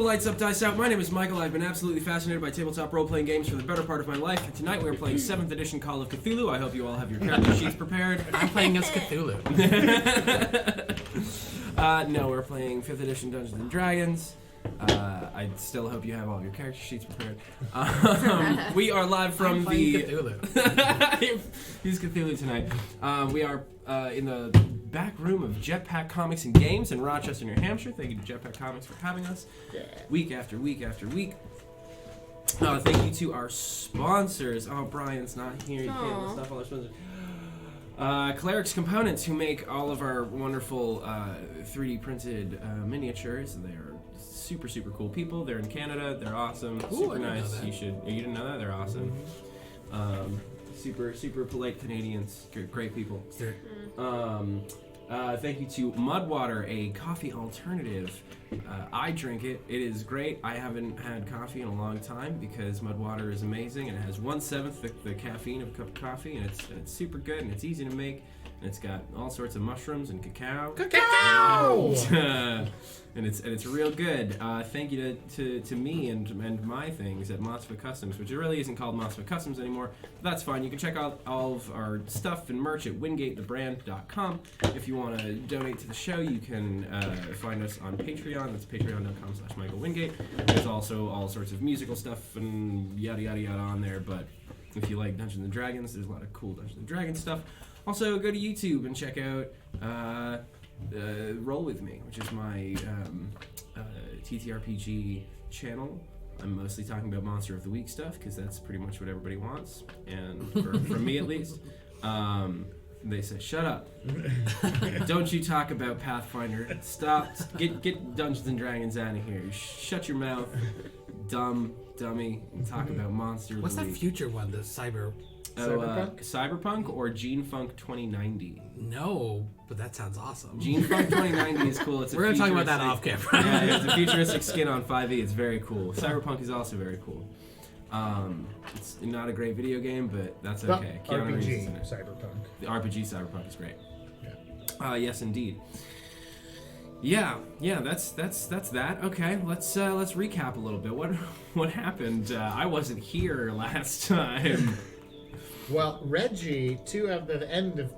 lights up, dice out. My name is Michael. I've been absolutely fascinated by tabletop role-playing games for the better part of my life. And tonight we are playing 7th edition Call of Cthulhu. I hope you all have your character sheets prepared. I'm playing as Cthulhu. No, we're playing 5th edition Dungeons and Dragons. I still hope you have all your character sheets prepared. We are live from Cthulhu. He's Cthulhu tonight. We are in the back room of Jetpack Comics and Games in Rochester, New Hampshire. Thank you to Jetpack Comics for having us week after week after week. Thank you to our sponsors. Oh, Brian's not here. You can't list off all our sponsors. Clerics Components, who make all of our wonderful 3D printed miniatures. They are super, super cool people. They're in Canada. They're awesome. Super nice. You didn't know that? They're awesome. Super, super polite Canadians. Great people. Thank you to Mudwater, a coffee alternative. I drink it. It is great. I haven't had coffee in a long time because Mudwater is amazing and it has 1/7 the caffeine of a cup of coffee, and it's super good and it's easy to make, and it's got all sorts of mushrooms and cacao. And it's real good. Thank you to me and my things at Mossfa Customs, which it really isn't called Mossfa Customs anymore. But that's fine. You can check out all of our stuff and merch at wingatethebrand.com. If you want to donate to the show, you can find us on Patreon. That's patreon.com/MichaelWingate. There's also all sorts of musical stuff and yada yada yada on there. But if you like Dungeons and Dragons, there's a lot of cool Dungeons and Dragons stuff. Also, go to YouTube and check out Roll With Me, which is my TTRPG channel. I'm mostly talking about Monster of the Week stuff because that's pretty much what everybody wants, and from me at least. They say, "Shut up! Don't you talk about Pathfinder? Stop! Get Dungeons and Dragons out of here! Shut your mouth, dummy, and talk about Monster of What's the Week." that future one? The Cyberpunk? Cyberpunk or Gene Funk 2090? No, but that sounds awesome. Gene Funk 2090 is cool. We're going to talk about that off camera. Yeah, it's a futuristic skin on 5e. It's very cool. Cyberpunk is also very cool. It's not a great video game, but that's okay. RPG Cyberpunk. The RPG Cyberpunk is great. Yeah. Yes, indeed. Yeah. That's that. Okay, let's recap a little bit. What happened? I wasn't here last time. Well, Reggie, at the end of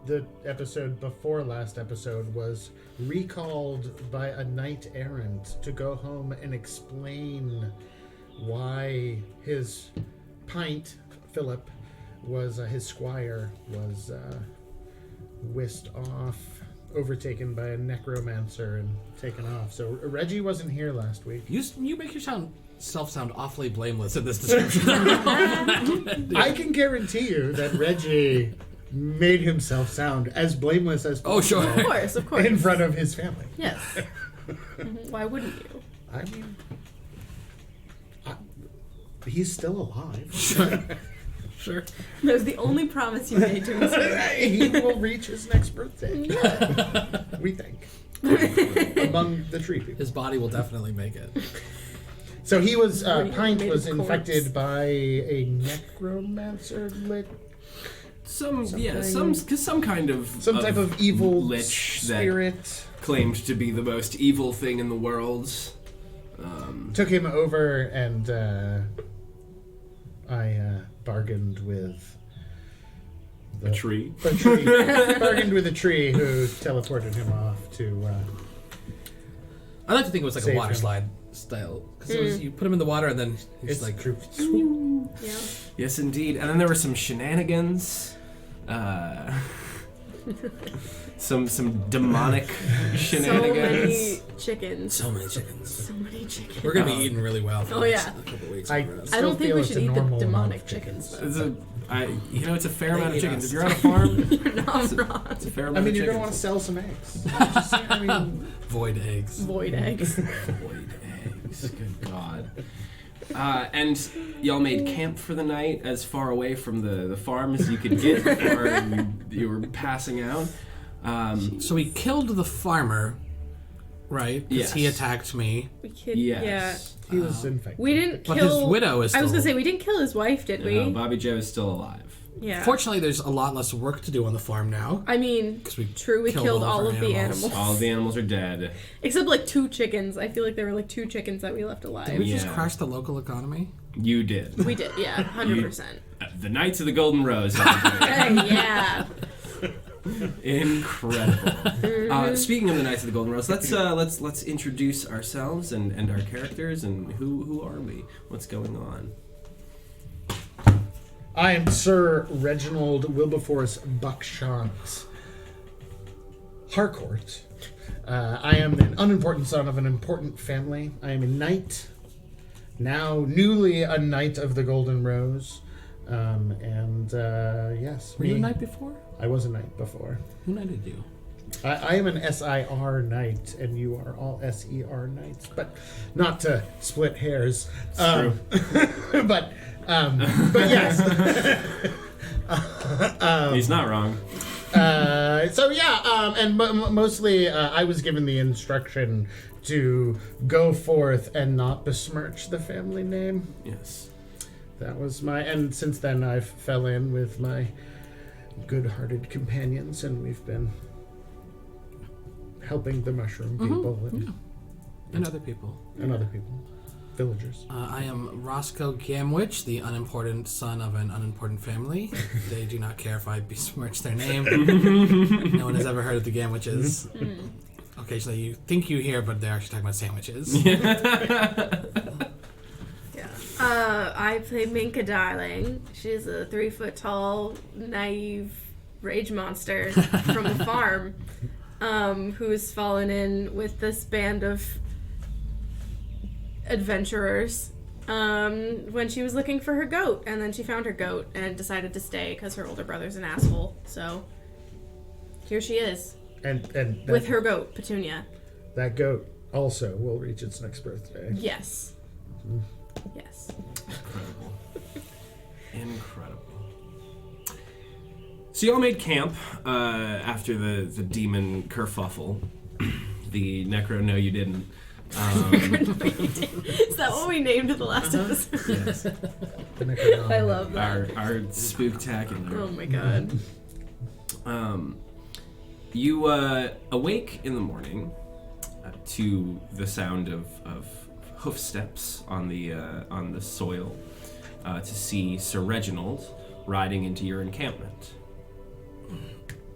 the episode before last episode, was recalled by a knight errant to go home and explain why his pint, Philip, was his squire, was whisked off, overtaken by a necromancer, and taken off. So Reggie wasn't here last week. You make yourself sound awfully blameless in this description. I can guarantee you that Reggie made himself sound as blameless as possible. Oh, sure. Of course. In front of his family. Yes. Why wouldn't you? I mean, he's still alive. Sure. That was the only promise you made to him. He will reach his next birthday. We think. Among the tree people. His body will definitely make it. So he was, Pint was infected by a necromancer Some kind of type of evil lich spirit that claimed to be the most evil thing in the world. Took him over, and I bargained with a tree. Bargained with a tree who teleported him off to. I like to think it was like a water him. slide style. Because you put him in the water and then he's It's like... true. Yeah. Yes, indeed. And then there were some shenanigans. Some demonic shenanigans. So many chickens. So many chickens. We're going to be eating really well for the next couple weeks. I don't think we should eat the normal demonic chickens. It's a fair amount of chickens. If you're on a farm, You're not wrong. it's a fair amount I mean, of you're going to chickens. want to sell some eggs. Void eggs. Void eggs. Void eggs. Good God. And y'all made camp for the night as far away from the farm as you could get before you were passing out. So we killed the farmer. right? Because he Yes. attacked me. We kid, Yes. He was infected. We didn't But kill. his widow is still... I was gonna say we didn't kill his wife, did we? No, Bobby Joe is still alive. Yeah. Fortunately, there's a lot less work to do on the farm now. I mean, 'Cause we true. We killed all our of the animals, All of the animals are dead. except like 2 chickens. I feel like there were like 2 chickens that we left Did alive. we just Yeah. crash the local economy? You did. We did, yeah, 100%. The Knights of the Golden Rose. everybody. Yeah. Incredible. Speaking of the Knights of the Golden Rose, let's introduce ourselves and our characters and who are we? What's going on? I am Sir Reginald Wilberforce Buckshot Harcourt. I am an unimportant son of an important family. I am a knight, now newly a Knight of the Golden Rose. Yes. Were you a knight before? I was a knight before. Who knighted you? I am an SIR knight, and you are all SER knights, but not to split hairs. True. but yes. He's not wrong. Mostly I was given the instruction to go forth and not besmirch the family name. Yes. That was and since then I've fell in with my good-hearted companions, and we've been helping the mushroom people And other people. and other people, villagers. I am Roscoe Gamwitch, the unimportant son of an unimportant family. They do not care if I besmirch their name. No one has ever heard of the Gamwitches. Occasionally you think you hear, but they're actually talking about sandwiches. I play Minka Darling. She's a 3-foot-tall, naive rage monster from the farm, who's fallen in with this band of adventurers when she was looking for her goat, and then she found her goat and decided to stay because her older brother's an asshole. So here she is And with her goat, Petunia. that goat also will reach its next birthday. Yes. Yes. Incredible. Incredible. So y'all made camp after the demon kerfuffle. The necro, no, you didn't. Is that what we named the last episode? Yes. The Necronomicon. I love that. Our spooktacular. Oh my god. You awake in the morning to the sound of hoof steps on the soil to see Sir Reginald riding into your encampment.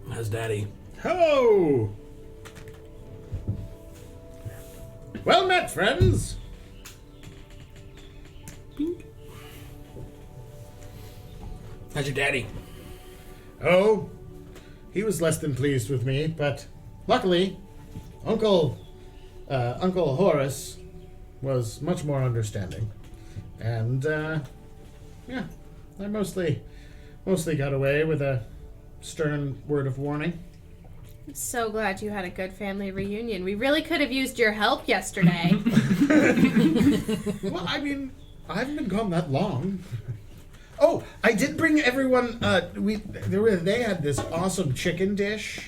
How's Daddy? Ho! Well met, friends. How's your daddy? Oh, he was less than pleased with me, but luckily, Uncle Horace was much more understanding, and yeah, I mostly got away with a stern word of warning. I'm so glad you had a good family reunion. We really could have used your help yesterday. Well, I mean, I haven't been gone that long. Oh, I did bring everyone. They had this awesome chicken dish.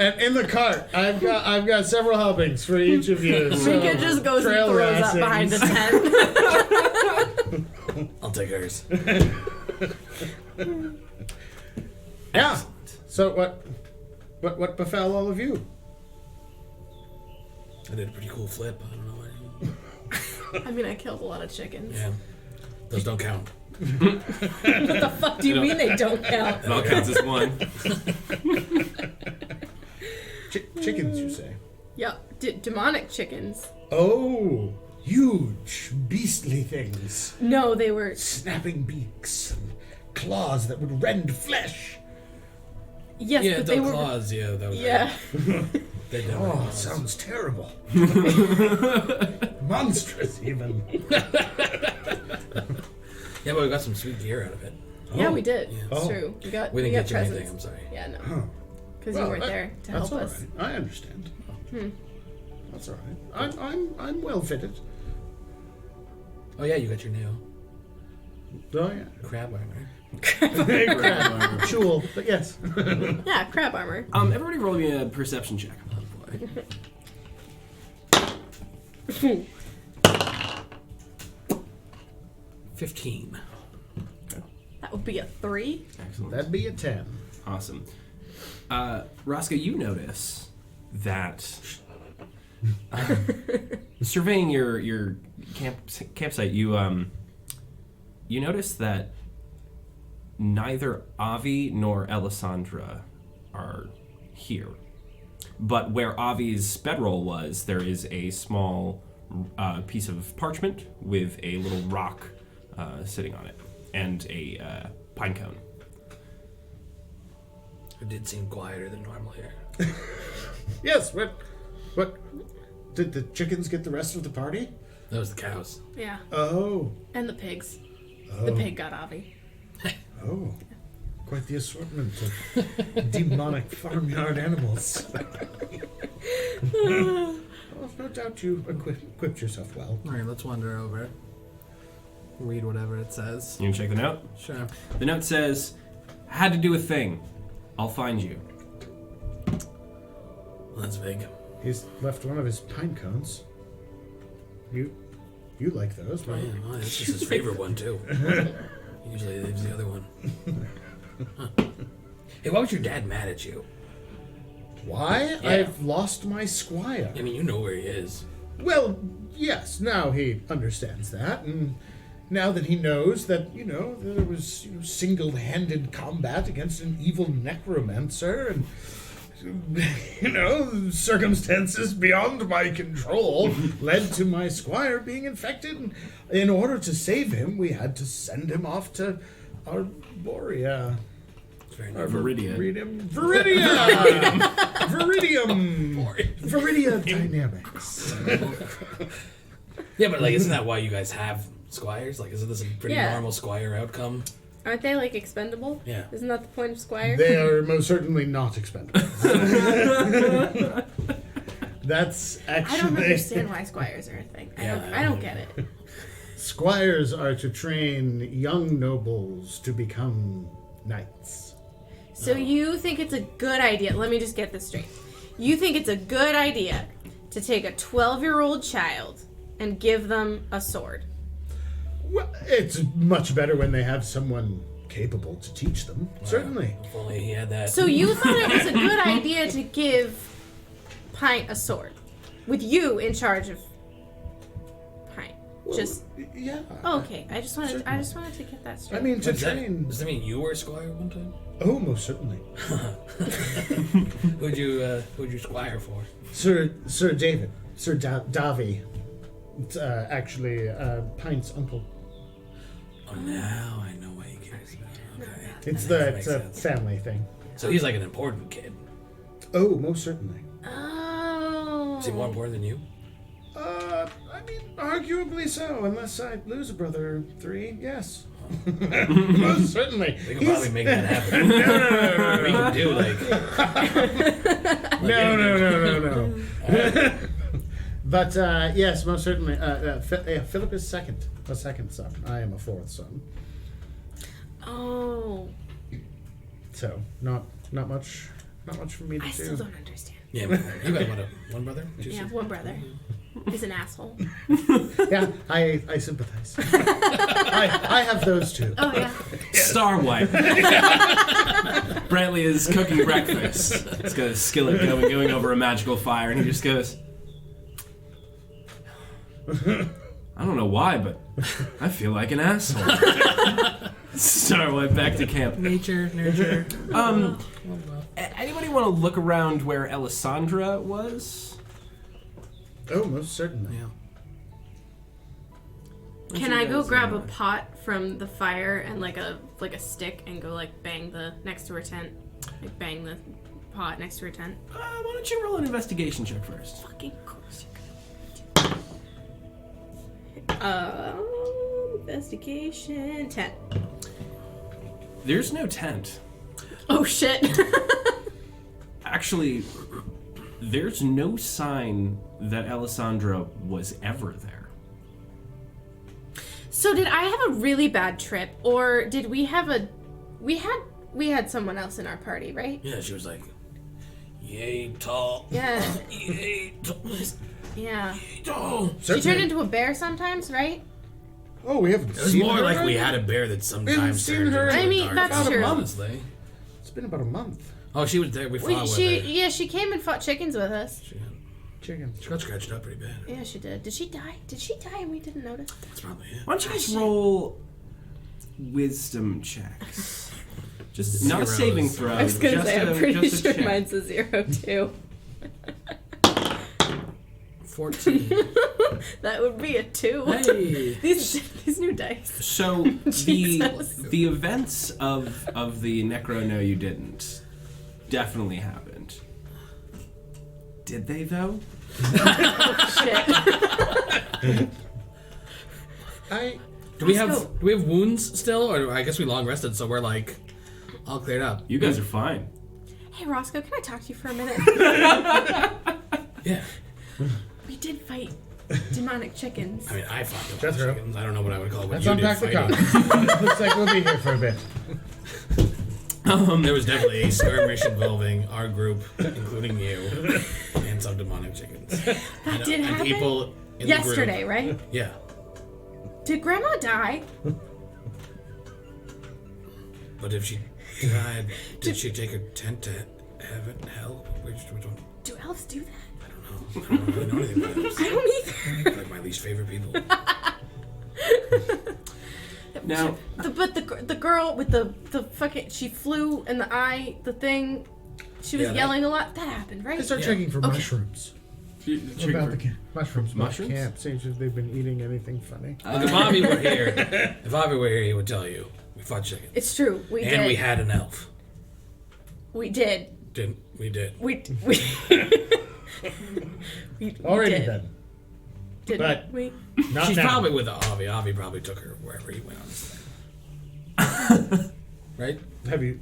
And in the cart, I've got several helpings for each of you. So Minka just goes and trail throws up behind the tent. I'll take hers. Yeah. Excellent. So what befell all of you? I did a pretty cool flip. I don't know why. I mean, I killed a lot of chickens. Yeah. Those don't count. What the fuck do you mean they don't count? It all counts as one. Chickens, you say? Yep, demonic chickens. Oh, huge, beastly things. No, they were. Snapping beaks and claws that would rend flesh. Yes, Yeah, but the they were. claws. Yeah, that was. Yeah. They don't. Oh, it sounds terrible. Monstrous, even. Yeah, but we got some sweet gear out of it. Yeah, we did. Yeah. It's Oh. true. We got. We didn't got get you presents. anything. I'm sorry. Yeah, no. Huh. Because Well, you weren't there to help all us. right. I understand. That's all right. I'm well fitted. Oh yeah, you got your nail. Oh, yeah. Crab armor. Crab. Jewel, but yes. Yeah, crab armor. Everybody roll me a perception check. Oh boy. 15. That would be a 3. Excellent. That'd be a 10. Awesome. Roscoe, you notice that surveying your campsite, you notice that neither Avi nor Alessandra are here. But where Avi's bedroll was, there is a small piece of parchment with a little rock sitting on it and a pine cone. It did seem quieter than normal here. Yes, what? Did the chickens get the rest of the party? That was the cows. Yeah. Oh. And the pigs. Oh. The pig got Avi. Oh. Quite the assortment of demonic farmyard animals. Well, no doubt you equipped yourself well. Alright, let's wander over. Read whatever it says. You can check the note. Sure. The note says, "Had to do a thing. I'll find you." Well, that's big. He's left one of his pine cones. You like those, Oh, right? yeah, well, that's just his favorite one, too. Usually leaves the other one. Huh. Hey, why was your dad mad at you? Why? Yeah. I've lost my squire. I mean, you know where he is. Well, yes, now he understands that, and now that he knows that, there was single-handed combat against an evil necromancer, and, circumstances beyond my control led to my squire being infected, and in order to save him, we had to send him off to Arborea. It's very Or nice. Viridian. Viridium! Viridia Dynamics. Yeah, but, isn't that why you guys have squires? Isn't this a pretty Yeah. normal squire outcome? Aren't they, expendable? Yeah. Isn't that the point of Squire? They are most certainly not expendable. That's actually... I don't understand why Squires are a thing. I don't get it. Squires are to train young nobles to become knights. So you think it's a good idea, let me just get this straight. You think it's a good idea to take a 12-year-old child and give them a sword? Well, it's much better when they have someone capable to teach them. Certainly. If only he had that. So you thought it was a good idea to give Pint a sword, with you in charge of Pint. Just Yeah. okay. I just wanted to get that straight. I mean, to Does that train... mean you were a squire one time? Oh, most certainly. Who'd you squire for? Sir David. Sir Davi. It's actually Pint's uncle. Oh, now I know why he cares about it. Okay. It's That a makes sense. family thing. So he's like an important kid. Oh, most certainly. Oh. Is he more important than you? I mean, arguably so, unless I lose a brother or 3, yes. Most certainly. We can probably make that happen. No. We can do No. But, yes, most certainly. Philip is a second son. I am a 4th son. Oh. So, not much for me to I do. still don't understand. Yeah, you got one brother? Two Yeah, sisters? one brother. He's an asshole. Yeah, I sympathize. I have those too. Oh yeah. Star Wipe. Brantley is cooking breakfast. He's got a skillet going over a magical fire, and he just goes, "I don't know why, but I feel like an asshole." Star Wipe back to camp. Nurture. Anybody want to look around where Alessandra was? Oh, most certainly. Yeah. Can I go grab a pot from the fire and like a stick and go bang the next to her tent? Bang the pot next to her tent? Why don't you roll an investigation check first? Fucking course you can. Investigation 10. There's no tent. Oh shit. Actually, there's no sign that Alessandra was ever there. So did I have a really bad trip, or did we have a... We had someone else in our party, right? Yeah, she was like, yay, tall. Yeah. Yay, tall. Yeah. Yay, tall. She turned into a bear sometimes, right? Oh, we haven't It was seen more her like we already? had a bear that sometimes seen turned her into in- a I mean, dark that's animal, true. honestly. It's been about a month. Oh, she was there. We fought with her. She came and fought chickens with us. Chicken. She got scratched up pretty bad. Yeah, she did. Did she die? Did she die and we didn't notice? That's probably it. Why don't you guys roll wisdom checks? Just not a saving throw. I was gonna just say, a- I'm pretty just a sure check. mine's a 0 too. 14. That would be a 2. Hey. These new dice. So Jesus. the events of the Necro No You Didn't definitely happened. Did they though? Shit. Do we Roscoe. have wounds still, or I guess we long rested, so we're like all cleared up. You guys are fine. Hey Roscoe, can I talk to you for a minute? Yeah. We did fight demonic chickens. I mean, I fought the That's right. chickens. I don't know what I would call what Let's you did unpack the fighting. car. Looks like we'll be here for a bit. There was definitely a skirmish involving our group, including you, and some demonic chickens. That did and happen? people in Yesterday, the group. right? Yeah. Did Grandma die? But if she died, did she take her tent to heaven, hell? Which one? Do elves do that? I don't know. I don't really know anything about elves. I don't either. They're like my least favorite people. Now, But the girl with the fucking, she flew in the eye, the thing, she was Yeah, that- yelling a lot. That happened, right? I start Yeah. checking for Okay. mushrooms. check About for- the mushrooms. Mushrooms? Camp. See if they've been eating anything funny. Look, if Bobby were here, he would tell you we fought chickens. It's true. We And did. we had an elf. We did. Didn't we? Did. We Already did. then. Did But- we? Not She's now. probably with Avi. Avi probably took her wherever he went on his thing. Right? Have you?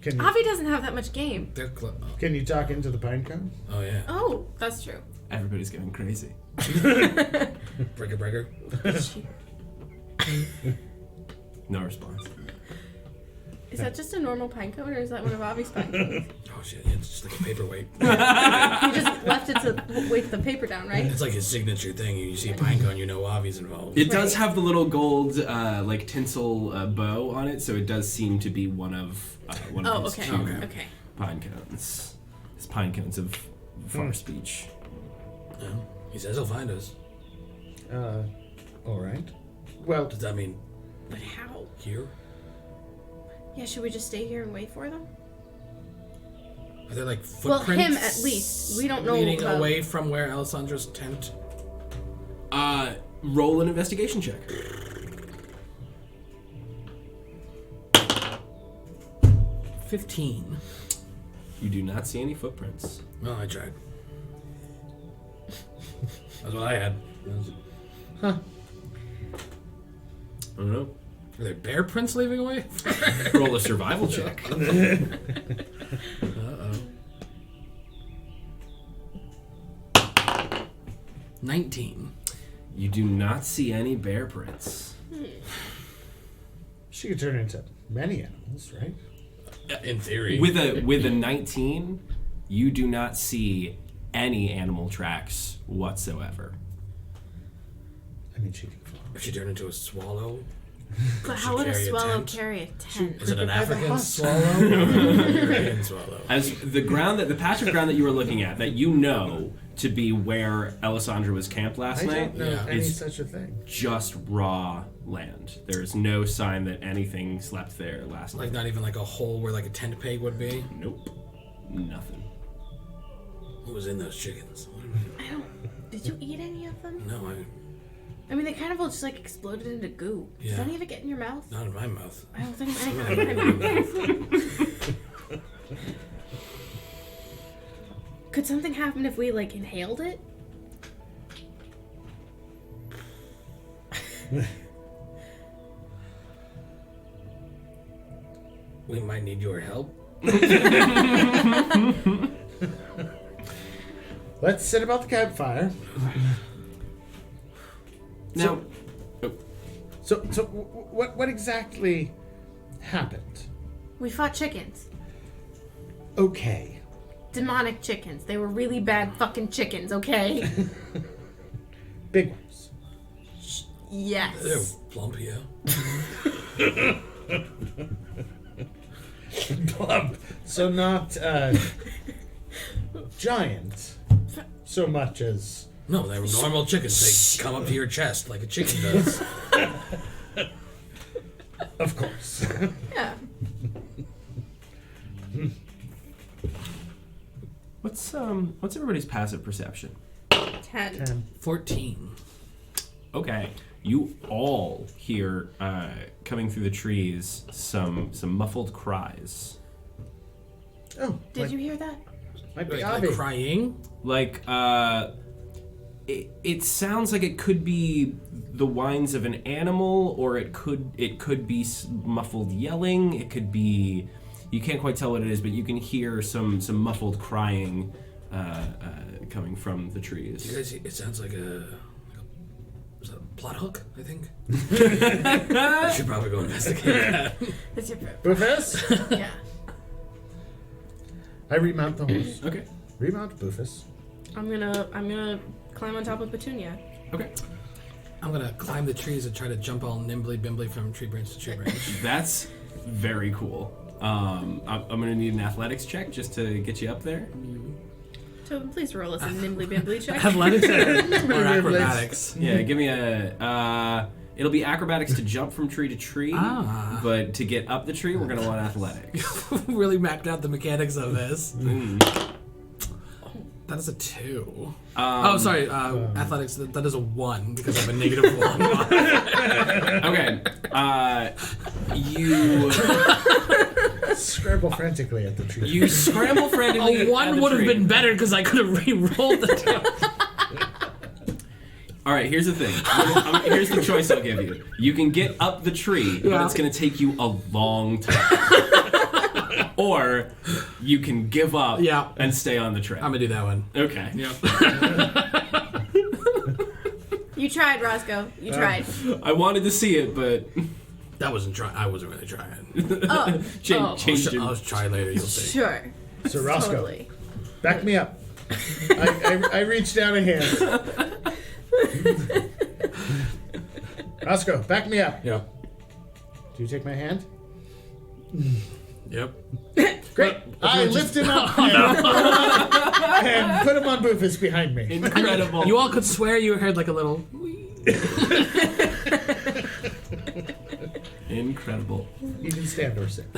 Can you? Avi doesn't have that much game. They're Can you talk into the pine cone? oh yeah. Oh, that's true. everybody's going crazy. Breaker. No response. Is that just a normal pine cone, or is that one of Avi's pine cones? Oh shit! It's just like a paperweight. He just left it to weight the paper down, right? It's like his signature thing. You see a pine cone, you know Avi's involved. It does have the little gold, like tinsel bow on it, so it does seem to be one of Oh, his okay. two Okay. pine cones. His pine cones of far speech. Yeah. He says he'll find us. All right. Well, Does that mean But how? here? Yeah, should we just stay here and wait for them? Are there like Well, footprints? him at least. We don't know leading about- away from where Alessandra's tent. Roll an investigation check. 15. You do not see any footprints. Well, I tried. That's what I had. huh? I don't know. Are there bear prints leaving away? Roll a survival check. Uh-oh. 19. You do not see any bear prints. She could turn into many animals, right? In theory. With a 19, you do not see any animal tracks whatsoever. I mean, she could fly. If she turned into a swallow, But she how would a carry a swallow tent? carry a tent? is it an By the African hut. swallow or a European swallow? As the patch of ground that you were looking at, that you know to be where Alessandra was camped last I night, don't know Yeah. any It's- such a thing. just raw land. There is no sign that anything slept there last Like night. not even like a hole where like a tent peg would be? Nope. Nothing. What was in those chickens? I don't. Did you eat any of them? No, I mean, they kind of all just like exploded into goo. Did Yeah. any of it get in your mouth? not in my mouth. I don't think any got in my mouth. Could something happen if we like inhaled it? We might need your help. Let's sit about the campfire. Now, So what exactly happened? We fought chickens. Okay. Demonic chickens. They were really bad fucking chickens, okay? Big ones. Yes. They're plump, yeah. Plump. So not giant so much as... No, they were normal chickens. They come up to your chest like a chicken does. Of course. Yeah. What's everybody's passive perception? 10. 14. Okay, you all hear coming through the trees some muffled cries. Oh, Did you hear that? might be Like Avi. Like, crying. it sounds like it could be the whines of an animal, or it could be muffled yelling. It could be, you can't quite tell what it is, but you can hear some muffled crying coming from the trees. You guys, it sounds like a plot hook, I think. I should probably go investigate that. That's your Bufus? Yeah. I remount the horse. Okay. Remount Bufus. I'm gonna climb on top of Petunia. Okay. I'm gonna climb the trees and try to jump all nimbly bimbly from tree branch to tree branch. That's very cool. I'm gonna need an athletics check just to get you up there. Tobin, please roll us a nimbly bimbly check. Athletics or acrobatics? Yeah, give me a. It'll be acrobatics to jump from tree to tree, but to get up the tree, we're gonna want athletics. Really mapped out the mechanics of this. Mm. That is a 2. Sorry. Athletics. That is a 1 because I have a negative 1. Okay. You Scramble frantically at the tree. you scramble frantically. A 1 would have been better because I could have re-rolled the jump. All right, here's the thing. Here's the choice I'll give you. You can get up the tree, but it's going to take you a long time. Or you can give up and stay on the trail. I'm gonna do that one. Okay. Yep. You tried, Roscoe. You tried. I wanted to see it, but That wasn't trying. I wasn't really trying. Oh. changed it. I'll try later. You'll see. Sure. So Roscoe, Totally. back me up. I reach down a hand. Roscoe, back me up. Yep. Do you take my hand? Yep. Great. I lift him up and put him on Bufus behind me. Incredible. You all could swear you heard like a little. Incredible. You can stand or sit.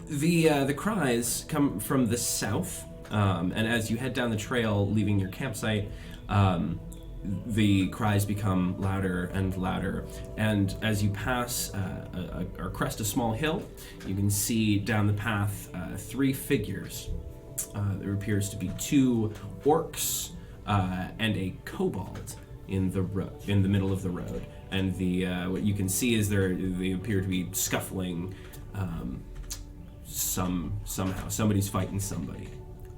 The cries come from the south, and as you head down the trail, leaving your campsite, the cries become louder and louder. And as you pass or crest a small hill, you can see down the path 3 figures. There appears to be 2 orcs and a kobold in the middle of the road. And what you can see is they appear to be scuffling. Somehow somebody's fighting somebody.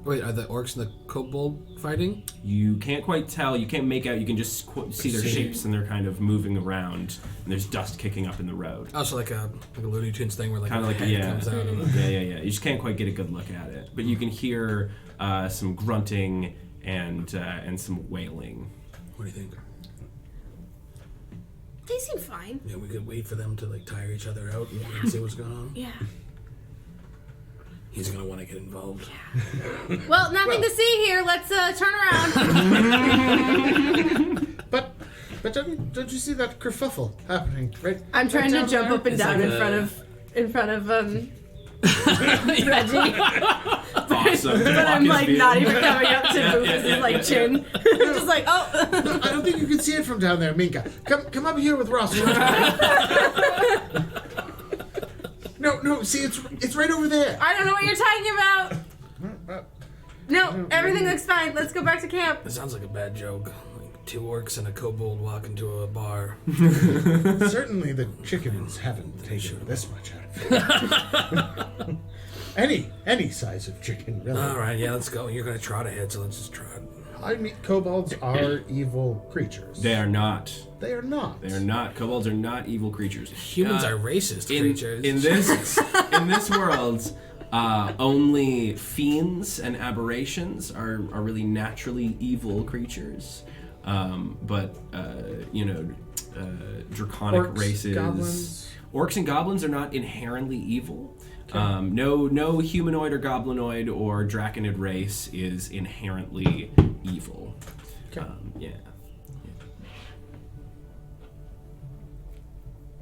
Wait, are the orcs and the kobold fighting? You can't quite tell. You can't make out. You can just see their shapes, and they're kind of moving around. And there's dust kicking up in the road. Oh, so like a Looney Tunes thing where like Kind of a like head comes out. And... yeah. You just can't quite get a good look at it, but you can hear some grunting and some wailing. What do you think? They seem fine. Yeah, we could wait for them to like tire each other out and see what's going on. Yeah. He's gonna want to get involved. Well, nothing to see here. Let's turn around. But don't you see that kerfuffle happening? Right. I'm trying to down jump there? up and It's down like in front of Reggie. Awesome. But I'm like not even coming up to Bufus' like chin. I'm just like, oh. I don't think you can see it from down there, Minka. Come up here with Roscoe. No, see, it's right over there. I don't know what you're talking about. No, everything looks fine. Let's go back to camp. It sounds like a bad joke. Like 2 orcs and a kobold walk into a bar. Certainly the chickens haven't taken this much out of it. Any size of chicken, really. All right, yeah, let's go. You're gonna trot ahead, so let's just trot. I mean, kobolds are evil creatures. They are not. They are not. They are not. Kobolds are not evil creatures. Humans are racist creatures. In this world, only fiends and aberrations are really naturally evil creatures. But draconic Orcs, races, goblins. Orcs and goblins are not inherently evil. Okay. No humanoid or goblinoid or draconid race is inherently evil. Okay. Yeah.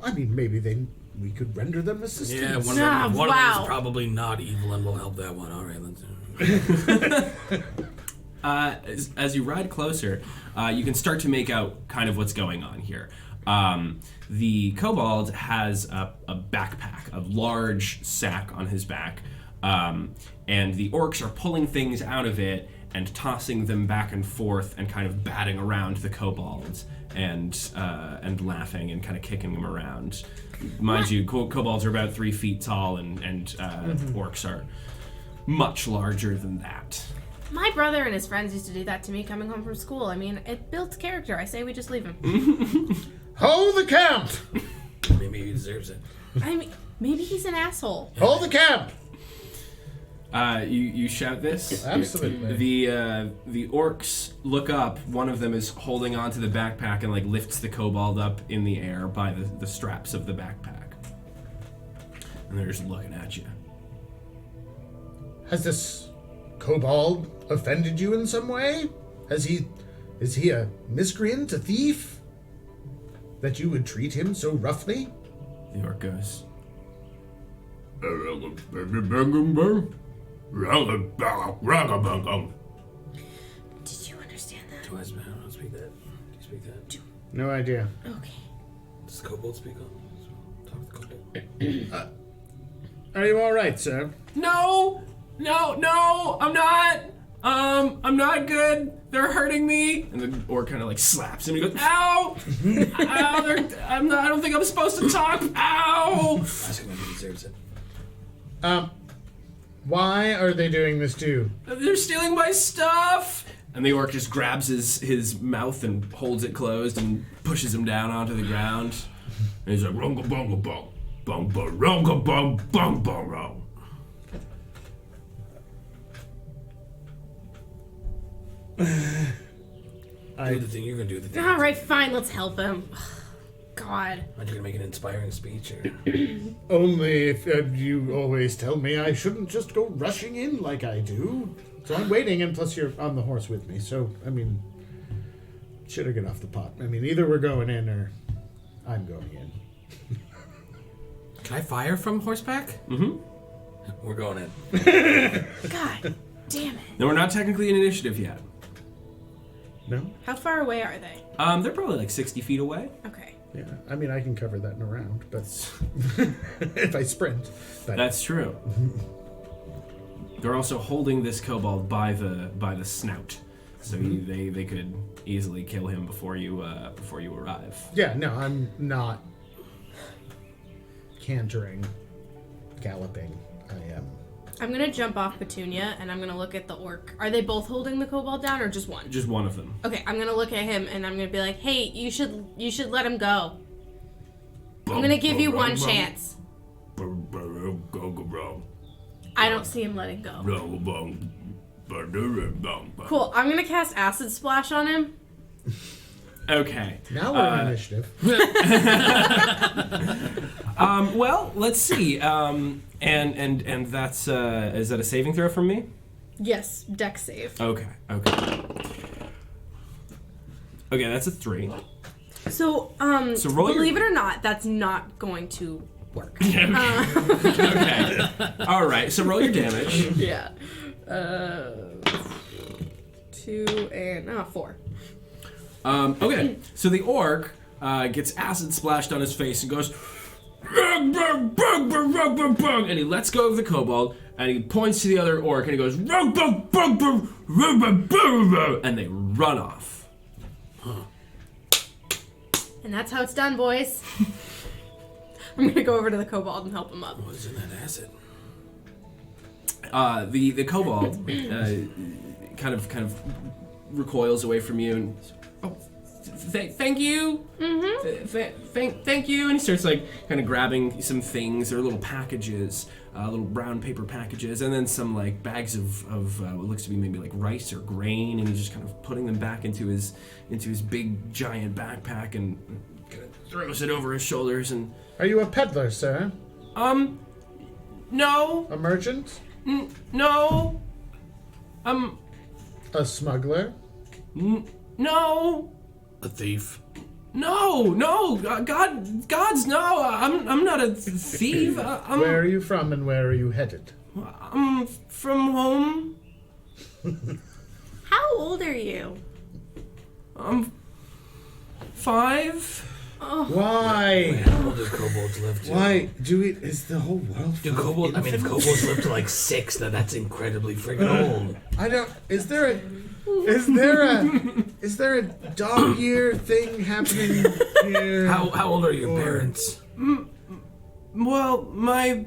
I mean, maybe we could render them assistance. Yeah, one of them is probably not evil, and we'll help that one. All right, let's. As you ride closer, you can start to make out kind of what's going on here. The kobold has a backpack, a large sack on his back, and the orcs are pulling things out of it and tossing them back and forth and kind of batting around the kobolds and laughing and kind of kicking them around. Mind you, kobolds are about 3 feet tall, and orcs are much larger than that. My brother and his friends used to do that to me coming home from school. I mean, it builds character. I say we just leave him. Hold the camp! Maybe he deserves it. I mean, maybe he's an asshole. Hold the camp! You shout this? Absolutely. The orcs look up. One of them is holding onto the backpack and like lifts the kobold up in the air by the straps of the backpack. And they're just looking at you. Has this kobold offended you in some way? Is he a miscreant, a thief? That you would treat him so roughly? The orc goes. Did you understand that? I don't speak that. Do you speak that? No idea. Okay. Does the kobold speak on? Talk to the kobold. Are you alright, sir? No, I'm not. I'm not good. They're hurting me. And the orc kind of like slaps him. He goes, "Ow! Ow! I don't think I'm supposed to talk. Ow!" Ask him if he deserves it. Why are they doing this to you? They're stealing my stuff. And the orc just grabs his mouth and holds it closed and pushes him down onto the ground. And he's like, "Runga bunga bong, bong bong, runga bong bong bong rong." Do the thing you're gonna do. The thing. All right, fine. Let's help him. God. Aren't you gonna make an inspiring speech? Or? Only if you always tell me I shouldn't just go rushing in like I do. So I'm waiting, and plus you're on the horse with me. So, I mean, should I get off the pot? I mean, either we're going in or I'm going in. Can I fire from horseback? Mm-hmm. We're going in. God damn it. No, we're not technically in initiative yet. No? How far away are they? They're probably like 60 feet away. Okay. Yeah, I mean, I can cover that in a round, but if I sprint. But That's true. They're also holding this kobold by the snout, so they could easily kill him before you arrive. yeah, no, I'm not cantering, galloping. I am. I'm gonna jump off Petunia and I'm gonna look at the orc. Are they both holding the kobold down or just one? Just one of them. Okay, I'm gonna look at him and I'm gonna be like, "Hey, you should let him go. I'm gonna give you one chance." I don't see him letting go. Cool. I'm gonna cast Acid Splash on him. Okay. Now we're in initiative. Well, let's see. And that's is that a saving throw from me? Yes, dex save. Okay. Okay, that's a 3. So roll believe it or not, that's not going to work. Okay. All right. So roll your damage. Yeah. 2 and 4. Okay. So the orc gets acid splashed on his face and goes, and he lets go of the kobold and he points to the other orc and he goes, and they run off. And that's how it's done, boys. I'm gonna go over to the kobold and help him up. What's in that acid? The kobold kind of recoils away from you and, oh, thank you. Thank you. And he starts like kind of grabbing some things. They're little packages, little brown paper packages, and then some like bags of what looks to be maybe like rice or grain, and he's just kind of putting them back into his big giant backpack and kind of throws it over his shoulders. And Are you a peddler, sir? No. A merchant? No. A smuggler? No. A thief. No, God's no. I'm not a thief. Where are you from and where are you headed? I'm from home. How old are you? I'm 5. Oh. Why? How old do kobolds live to? Why do we? Is the whole world? Do full of kobolds? I mean, if infants? kobolds live to like 6, then that's incredibly freaking old. I don't. Is there a dog year thing happening here? How old are your parents? Well, my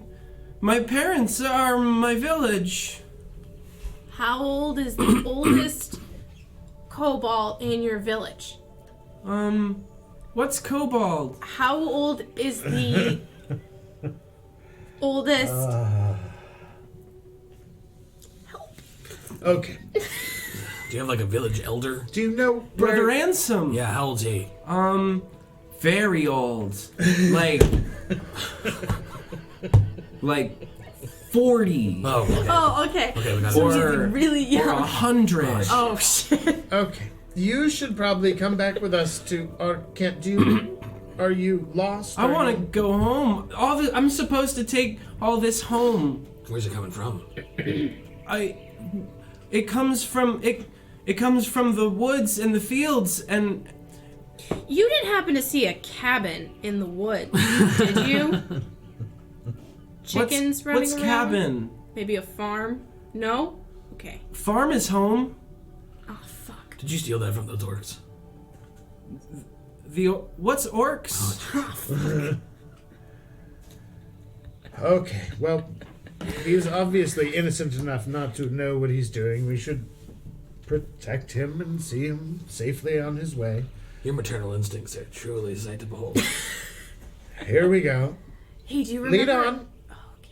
parents are my village. How old is the oldest kobold in your village? What's kobold? How old is the oldest? Okay. Do you have like a village elder? Do you know Brother where? Ansem. Yeah, how old's he? Very old. Like 40. Oh, okay. Oh, okay. Okay, we got So it. he's Or- really Or young. 100. Oh shit. Okay. You should probably come back with us to. Or can't do. You, are you lost? I want to go home. I'm supposed to take all this home. Where's it coming from? It comes from the woods and the fields, and You didn't happen to see a cabin in the woods, did you? Chickens running what's around? cabin? Maybe a farm? No? Okay. Farm is home. Oh, fuck. Did you steal that from those orcs? What's orcs? Okay. Well, he's obviously innocent enough not to know what he's doing. We should protect him and see him safely on his way. Your maternal instincts are truly a sight to behold. Here we go. Hey, do you remember? Lead on. Oh, okay.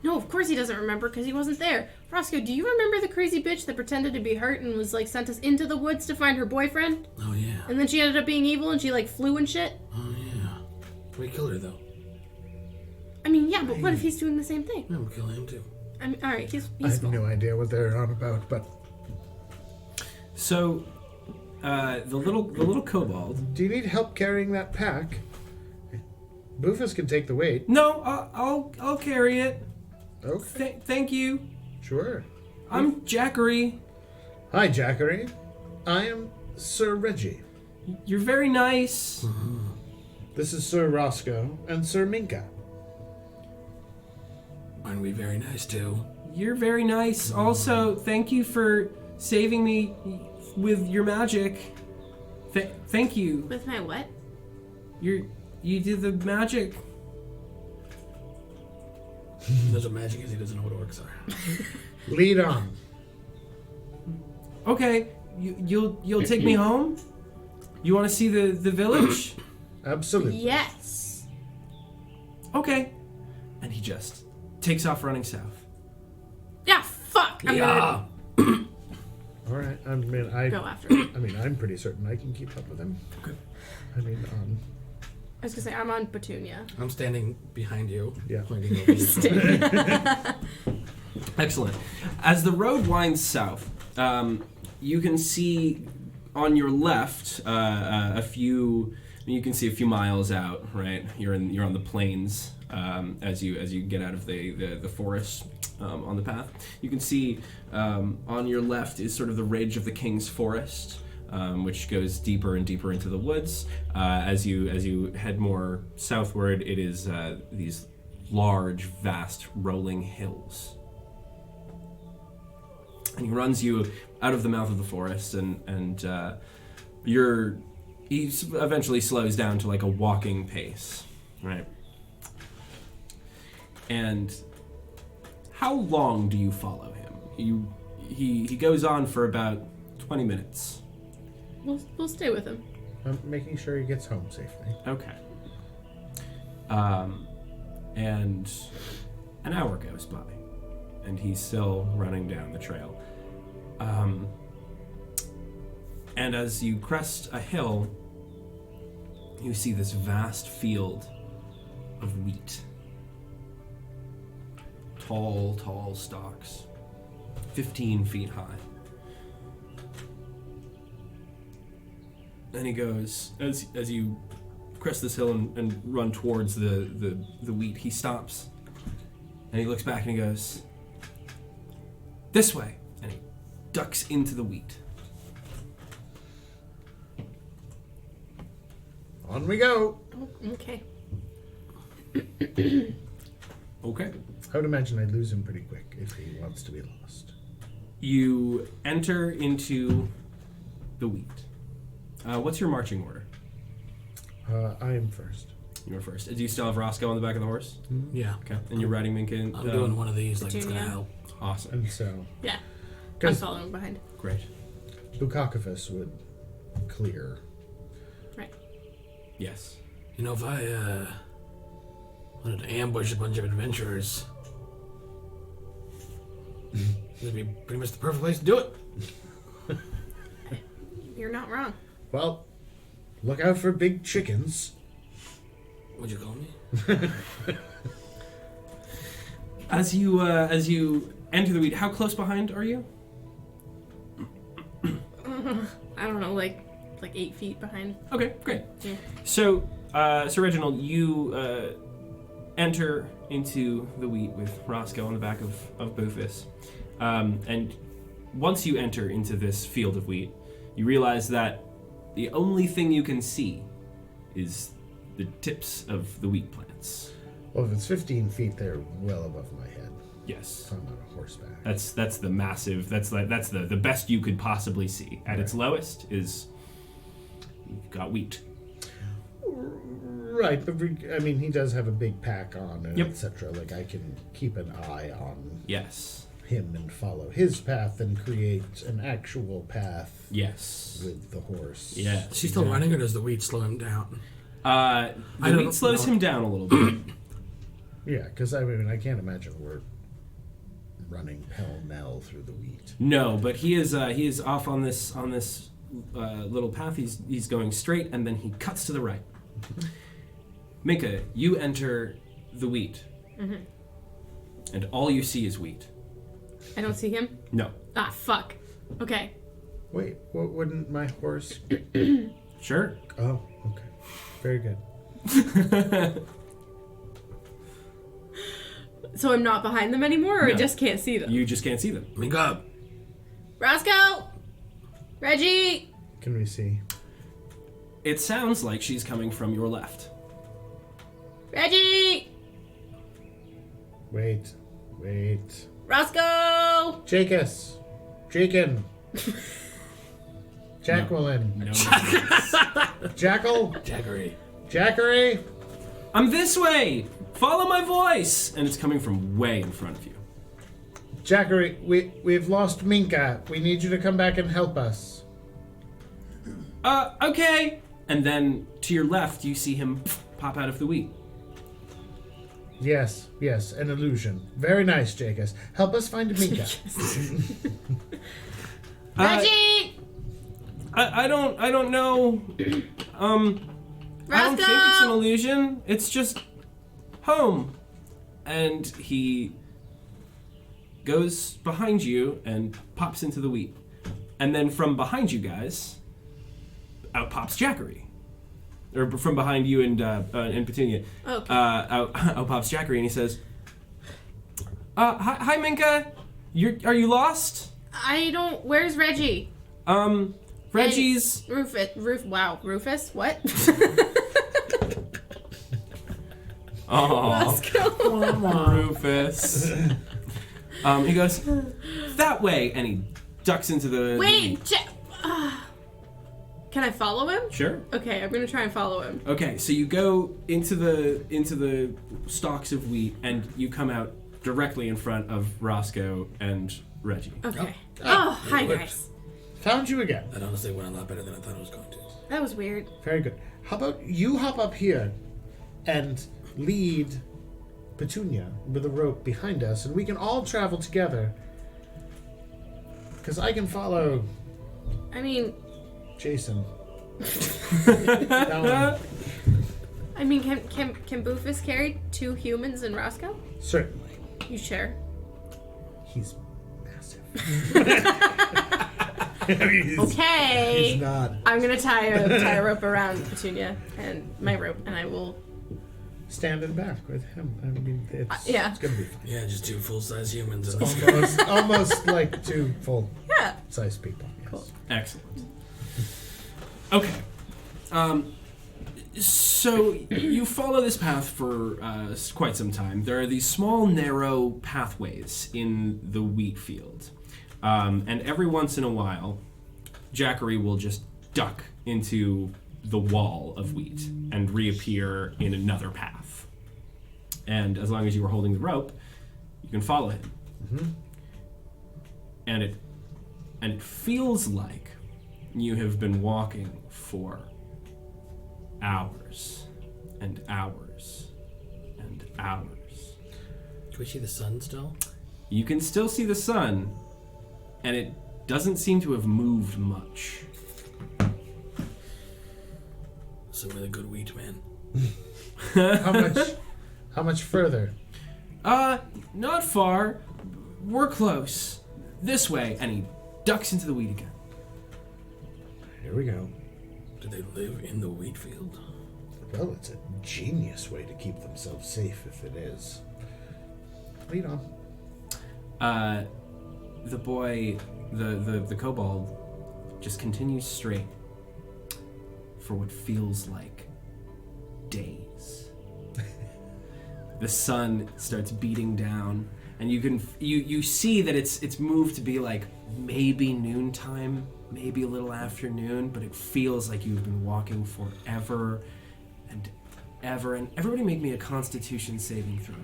No, of course he doesn't remember because he wasn't there. Roscoe, do you remember the crazy bitch that pretended to be hurt and was like sent us into the woods to find her boyfriend? Oh, yeah. And then she ended up being evil and she like flew and shit? Oh, yeah. We killed her, though. I mean, yeah, but what if he's doing the same thing? Yeah, we'll kill him, too. I mean, alright, he's I have cool. no idea what they're on about, but So, the little kobold. do you need help carrying that pack? Bufus can take the weight. No, I'll carry it. Okay. Thank you. Sure. I'm Jackery. Hi, Jackery. I am Sir Reggie. You're very nice. This is Sir Roscoe and Sir Minka. Aren't we very nice, too? You're very nice. Also, thank you for saving me with your magic. Thank you. With my what? You did the magic. There's a magic is he doesn't know what orcs are. Lead on. Okay, you'll take me home. You want to see the village? Absolutely. Yes. Okay. And he just takes off running south. Yeah, fuck! I'm Yeah. gonna All right. I go after him. mean, I'm pretty certain I can keep up with him. Okay. I mean, I was gonna say, I'm on Petunia. I'm standing behind you. Yeah. Pointing over you. Excellent. As the road winds south, you can see on your left a few. You can see a few miles out. Right, you're on the plains as you get out of the forest on the path. You can see on your left is sort of the ridge of the King's Forest, which goes deeper and deeper into the woods. As you head more southward, it is these large, vast, rolling hills. And he runs you out of the mouth of the forest, and he eventually slows down to like a walking pace, right? And how long do you follow him? He goes on for about 20 minutes. We'll stay with him. I'm making sure he gets home safely. Okay. And an hour goes by, and he's still running down the trail. And as you crest a hill, you see this vast field of wheat. Tall stalks, 15 feet high. And he goes, as you crest this hill and run towards the wheat, he stops, and he looks back and he goes, "This way," and he ducks into the wheat. On we go. Okay. Okay. I would imagine I'd lose him pretty quick if he wants to be lost. You enter into the wheat. What's your marching order? I am first. You're first. Do you still have Roscoe on the back of the horse? Yeah. Okay. And you're riding Minka? I'm doing one of these like it's going to Petunia. help. Awesome. And so, Yeah. I'm because following behind. Great. Bukakovus would clear. Right. Yes. You know, if I wanted to ambush a bunch of adventurers, it'd be pretty much the perfect place to do it. You're not wrong. Well, look out for big chickens. What'd you call me? As you enter the wheat, how close behind are you? I don't know, like 8 feet behind. Okay, great. Yeah. So Reginald, you enter into the wheat with Roscoe on the back of Bufus. And once you enter into this field of wheat, you realize that the only thing you can see is the tips of the wheat plants. Well, if it's 15 feet, they're well above my head. Yes. If I'm on a horseback. That's the massive, that's the best you could possibly see. At its lowest is, you've got wheat. Right, but I mean, he does have a big pack on and Yep. etc. Like, I can keep an eye on Yes. him and follow his path and create an actual path Yes. with the horse. Yes. Is he still running, or does the wheat slow him down? The wheat slows him down a little bit. Yeah, because I mean, I can't imagine we're running pell-mell through the wheat. No, but he is off on this little path. He's going straight, and then he cuts to the right. Minka, you enter the wheat, and all you see is wheat. I don't see him. No. Ah, fuck. Okay. Wait, what wouldn't my horse... Sure. Oh, okay. Very good. So I'm not behind them anymore, or I No. just can't see them? You just can't see them. Minka! Roscoe! Reggie! Can we see? It sounds like she's coming from your left. Reggie! Wait. Roscoe! Jacus! Jakin! Jacqueline! No. Jackal! Jackery. Jackery! I'm this way. Follow my voice, and it's coming from way in front of you. Jackery, we've lost Minka. We need you to come back and help us. Okay. And then to your left, you see him pop out of the wheat. Yes, an illusion. Very nice, Jacus. Help us find Minka. Reggie! I don't know. I don't think it's an illusion. It's just home. And he goes behind you and pops into the wheat. And then from behind you guys, out pops Jackery. Or from behind you and Petunia. Okay. Out pops Jackery, and he says, hi Minka. Are you lost? I don't... Where's Reggie? Reggie's... Rufus? What? Oh, Roscoe. Rufus. He goes, that way, and he ducks into the... Wait! Can I follow him? Sure. Okay, I'm gonna try and follow him. Okay, so you go into the stalks of wheat, and you come out directly in front of Roscoe and Reggie. Okay. Oh, hi guys. Found you again. That honestly went a lot better than I thought it was going to. That was weird. Very good. How about you hop up here and lead Petunia with a rope behind us, and we can all travel together. Because I can follow I mean, Jason. That one. I mean, can Boofus carry 2 humans and Roscoe? Certainly. You sure? He's massive. I mean, Okay. He's not. I'm gonna tie a rope around Petunia and my rope, and I will. Standing back with him. I mean, it's yeah. it's gonna be fun. Yeah, just 2 full-size humans. Almost like 2 Yeah. full-size people. Yes. Cool. Excellent. Okay. So you follow this path for quite some time. There are these small, narrow pathways in the wheat field. And every once in a while, Jackery will just duck into the wall of wheat and reappear in another path. And as long as you are holding the rope, you can follow him. Mm-hmm. And it feels like you have been walking for hours and hours and hours. Can we see the sun still? You can still see the sun, and it doesn't seem to have moved much. Some really good wheat, man. How much further? Not far. We're close. This way. And he ducks into the wheat again. Here we go. Do they live in the wheat field? Well, it's a genius way to keep themselves safe if it is. Lead on. The boy, the kobold, just continues straight for what feels like days. The sun starts beating down, and you see that it's moved to be like maybe noontime, maybe a little afternoon, but it feels like you've been walking forever and ever. And everybody make me a Constitution saving throw.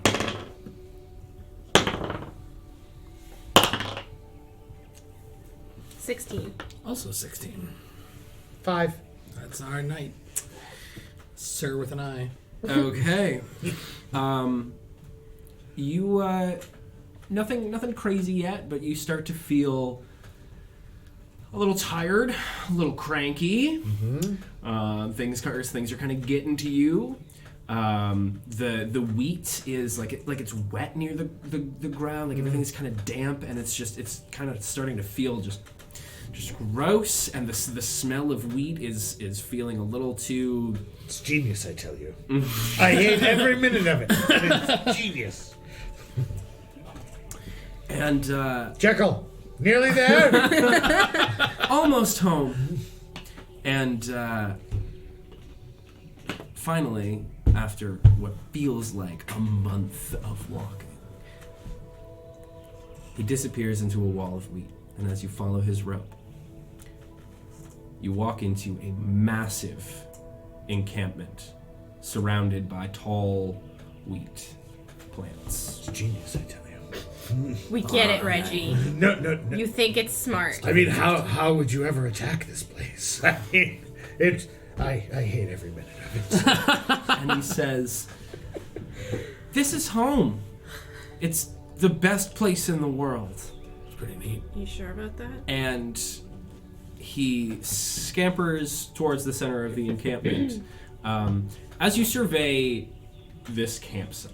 16. Also 16. 5. That's our night. Sir with an eye. Okay. You nothing crazy yet, but you start to feel a little tired, a little cranky. Mm-hmm. Things are kind of getting to you. The wheat is like it's wet near the ground, like everything's kind of damp, and it's kind of starting to feel just gross, and the smell of wheat is feeling a little too. It's genius, I tell you. I hate every minute of it. It's genius. And Jekyll, nearly there. almost home. And finally, after what feels like a month of walking, he disappears into a wall of wheat. And as you follow his rope, you walk into a massive encampment surrounded by tall wheat plants. It's genius, I tell you. We get it, Reggie. No. You think it's smart. I mean, how would you ever attack this place? I mean, I hate every minute of it. And he says, "This is home. It's the best place in the world." It's pretty neat. You sure about that? And he scampers towards the center of the encampment. As you survey this campsite,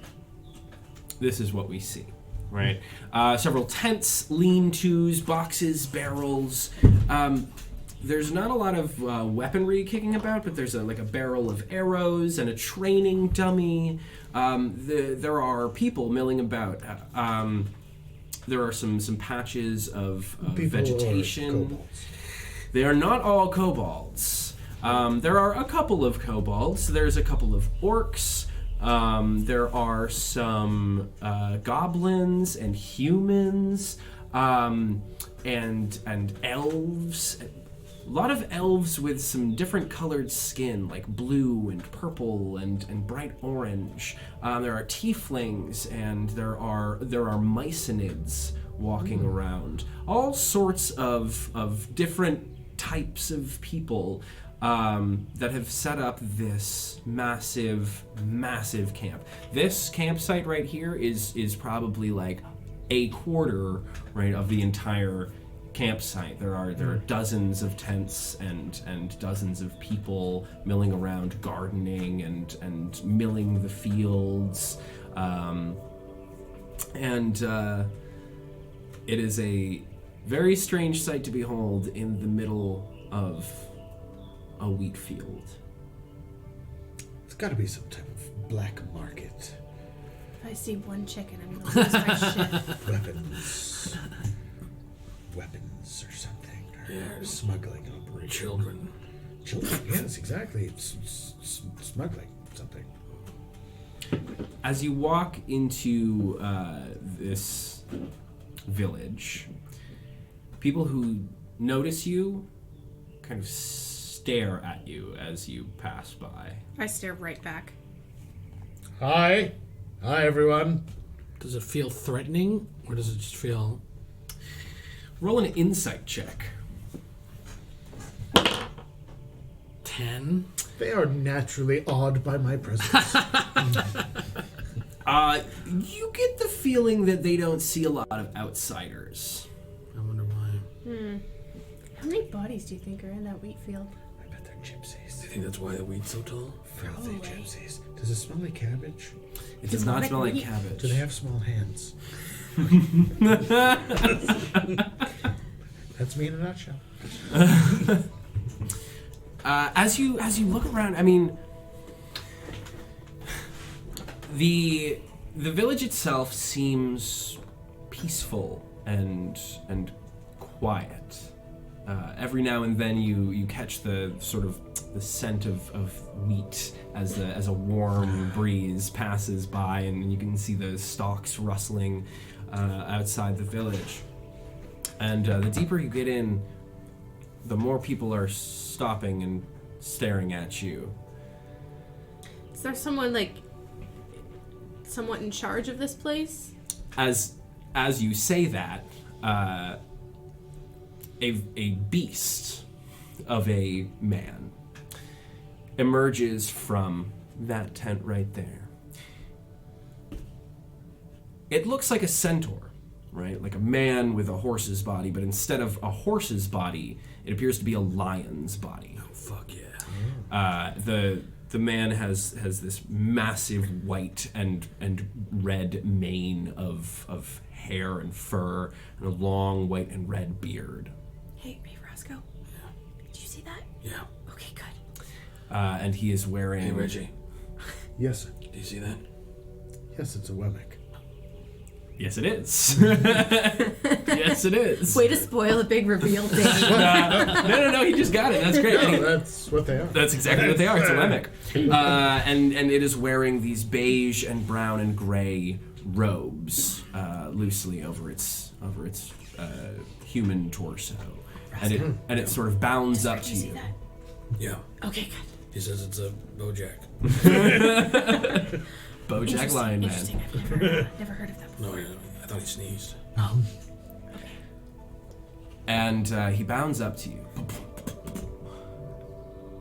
this is what we see, right? Several tents, lean-tos, boxes, barrels. There's not a lot of weaponry kicking about, but there's a barrel of arrows and a training dummy. There are people milling about. There are some patches of vegetation. They are not all kobolds. There are a couple of kobolds. There's a couple of orcs. There are some goblins and humans and elves. A lot of elves with some different colored skin, like blue and purple and bright orange. There are tieflings, and there are mycenids, walking around. All sorts of different types of people that have set up this massive camp. This campsite right here is probably like a quarter, right, of the entire campsite. There are dozens of tents and dozens of people milling around, gardening and milling the fields, and it is a very strange sight to behold in the middle of a wheat field. It's got to be some type of black market. If I see one chicken, I'm gonna lose my shit. Weapons or something. Or Yeah. smuggling operation. Children. Yes, exactly. It's smuggling something. As you walk into this village, people who notice you kind of stare at you as you pass by. I stare right back. Hi, everyone. Does it feel threatening, or does it just feel... Roll an insight check. 10? They are naturally awed by my presence. You get the feeling that they don't see a lot of outsiders. I wonder why. How many bodies do you think are in that wheat field? I bet they're gypsies. Do you think that's why the wheat's so tall? Filthy Probably. gypsies. Does it smell like cabbage? It does not like smell like wheat. cabbage. Do they have small hands? That's me in a nutshell. As you look around, I mean, the village itself seems peaceful and quiet. Every now and then you catch the sort of the scent of wheat as a warm breeze passes by, and you can see the stalks rustling outside the village. And the deeper you get in, the more people are stopping and staring at you. Is there someone somewhat in charge of this place? As you say that, a beast of a man emerges from that tent right there. It looks like a centaur, right? Like a man with a horse's body, but instead of a horse's body, it appears to be a lion's body. Oh, fuck yeah. The man has this massive white and red mane of hair and fur and a long white and red beard. Hey, Roscoe. Yeah. Did you see that? Yeah. Okay, good. And he is wearing... Hey, Reggie. Yes, sir. Do you see that? Yes, it's a Wemmick. Yes, it is. Yes, it is. Way to spoil a big reveal, Dane. No, he just got it. That's great. No, that's what they are. That's exactly what they are. It's a Wemmick. And it is wearing these beige and brown and gray robes loosely over its human torso. And it sort of bounds up to Did you see you. that? Yeah. Okay, good. He says it's a Bojack. Bojack Lion Man. Interesting. I've never heard of that before. No, I thought he sneezed. And he bounds up to you.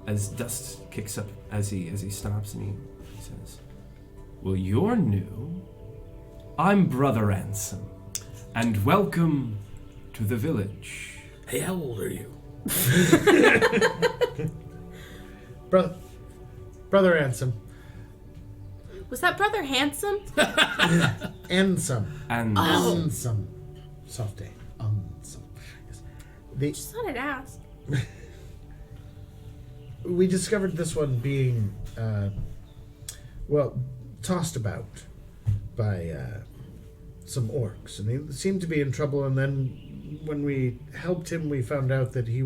As dust kicks up as he stops, and he says, "Well, you're new. I'm Brother Ransom, and welcome to the village." Hey, how old are you? Brother Ansem. Was that Brother Handsome? Ansem. And Ansem. Soft A. Ansem. Yes. Just thought I'd ask. We discovered this one being, tossed about by some orcs, and he seemed to be in trouble. And then when we helped him, we found out that he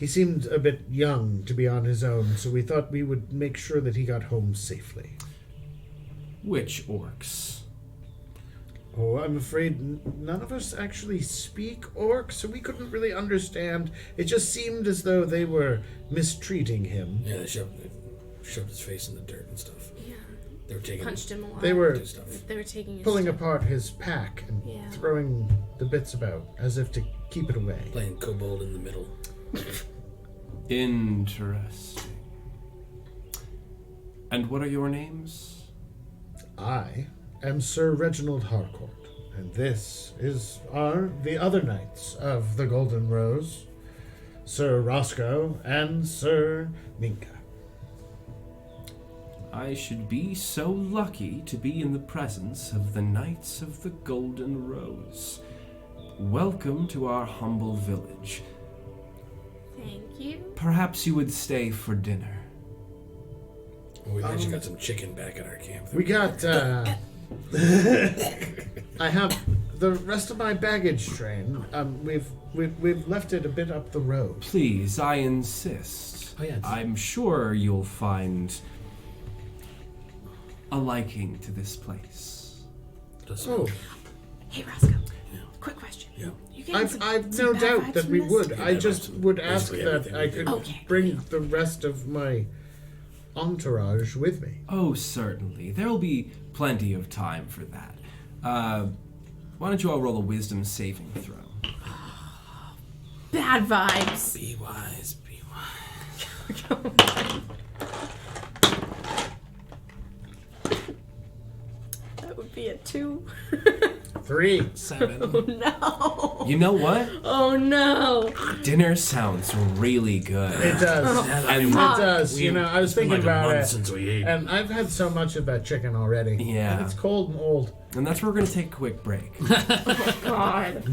seemed a bit young to be on his own. So we thought we would make sure that he got home safely. which orcs? Oh, I'm afraid none of us actually speak orc, so we couldn't really understand. It just seemed as though they were mistreating him. Yeah, they shoved his face in the dirt and stuff. Yeah. They were taking punched him a lot. They were stuff. They were taking his pulling stuff. apart his pack and Yeah. throwing the bits about as if to keep it away. Playing kobold in the middle. Interesting. And what are your names? I am Sir Reginald Harcourt, and this are the other knights of the Golden Rose, Sir Roscoe and Sir Minka. I should be so lucky to be in the presence of the Knights of the Golden Rose. Welcome to our humble village. Thank you. Perhaps you would stay for dinner. Well, we actually got some chicken back at our camp. We got, I have the rest of my baggage train. We've left it a bit up the road. Please, I insist. Oh, yeah, it's- I'm sure you'll find a liking to this place. Oh, Hey, Roscoe. Yeah. Quick question. Yeah. You getting some- I've some no bad doubt vibes that from we this? would. Yeah, I just that's would ask basically that everything I we could do. Okay. bring the rest of my entourage with me. Oh, certainly. There'll be plenty of time for that. Why don't you all roll a wisdom saving throw? Bad vibes. Be wise, be wise. That would be a 2. 3. 7. No. You know what? Oh no. Dinner sounds really good. It does. And It does. You know, I was thinking Like a about month it, since we ate. and I've had so much of that chicken already. Yeah. And it's cold and old. And that's where we're going to take a quick break. God.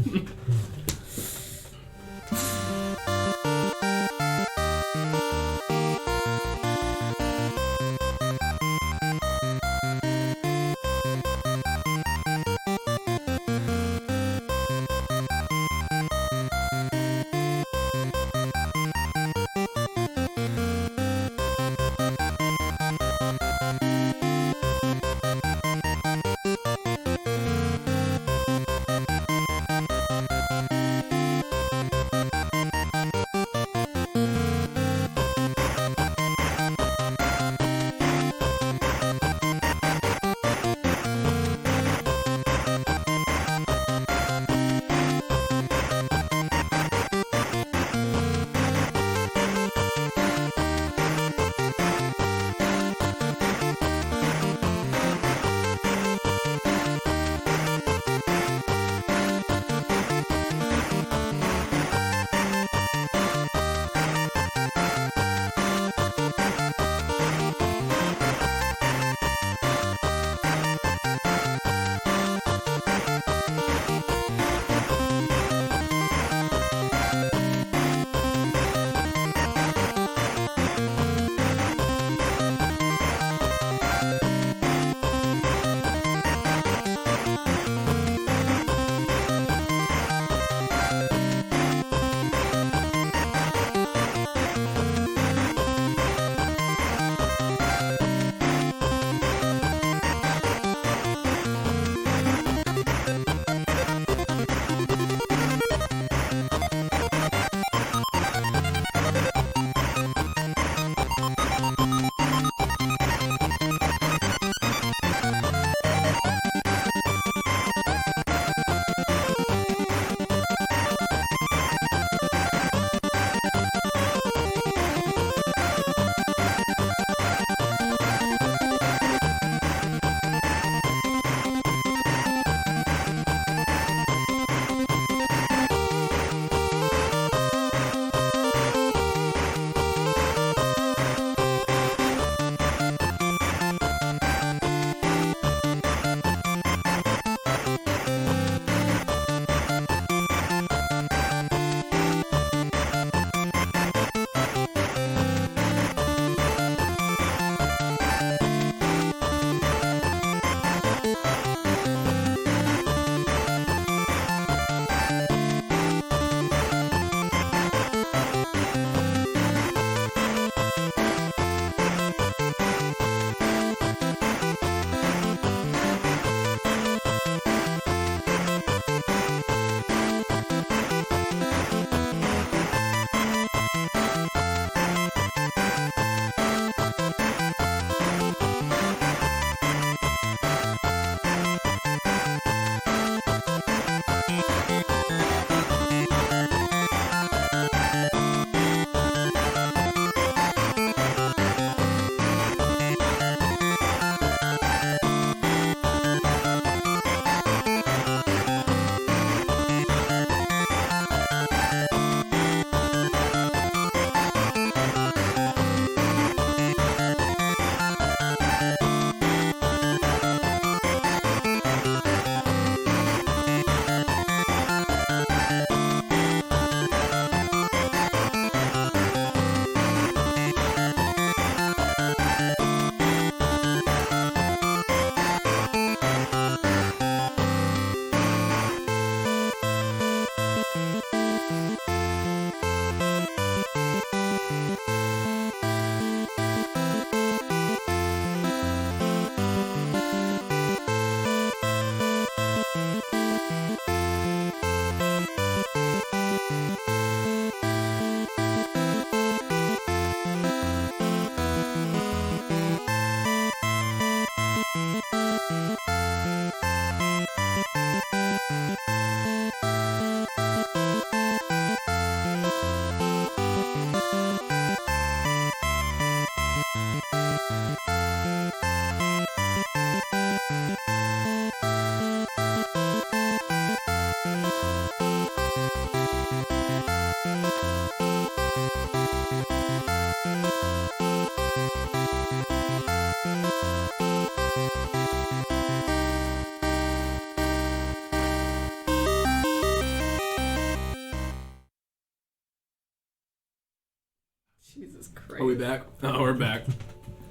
Jesus Christ. Are we back? Oh, we're back.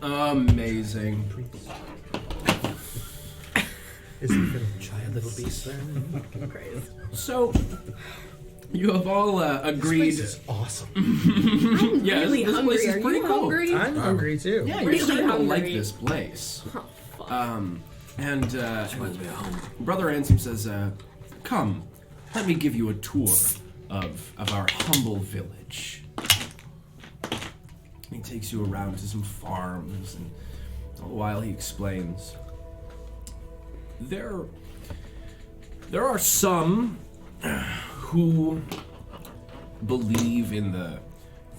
Amazing. Is it gonna Try a little beast there. Christ. So, you have all agreed. This is awesome. Yeah, Really this hungry. place is Are pretty you cool. hungry? I'm hungry too. Yeah, you're Really starting to like hungry. this place. Oh, fuck. And Reminds me of home. Brother Ansem says, come, let me give you a tour of our humble village. He takes you around to some farms, and all the while he explains, there are some who believe in the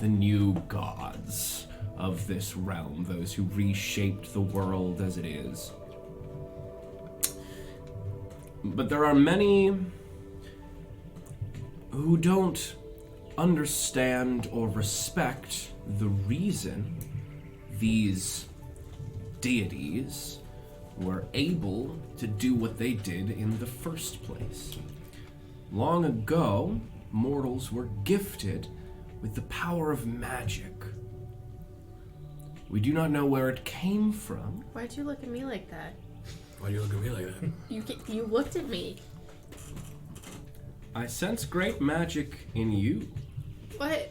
new gods of this realm, those who reshaped the world as it is. But there are many who don't understand or respect the reason these deities were able to do what they did in the first place. Long ago, mortals were gifted with the power of magic. We do not know where it came from. Why'd you look at me like that? Why do you look at me like that? You looked at me. I sense great magic in you. What?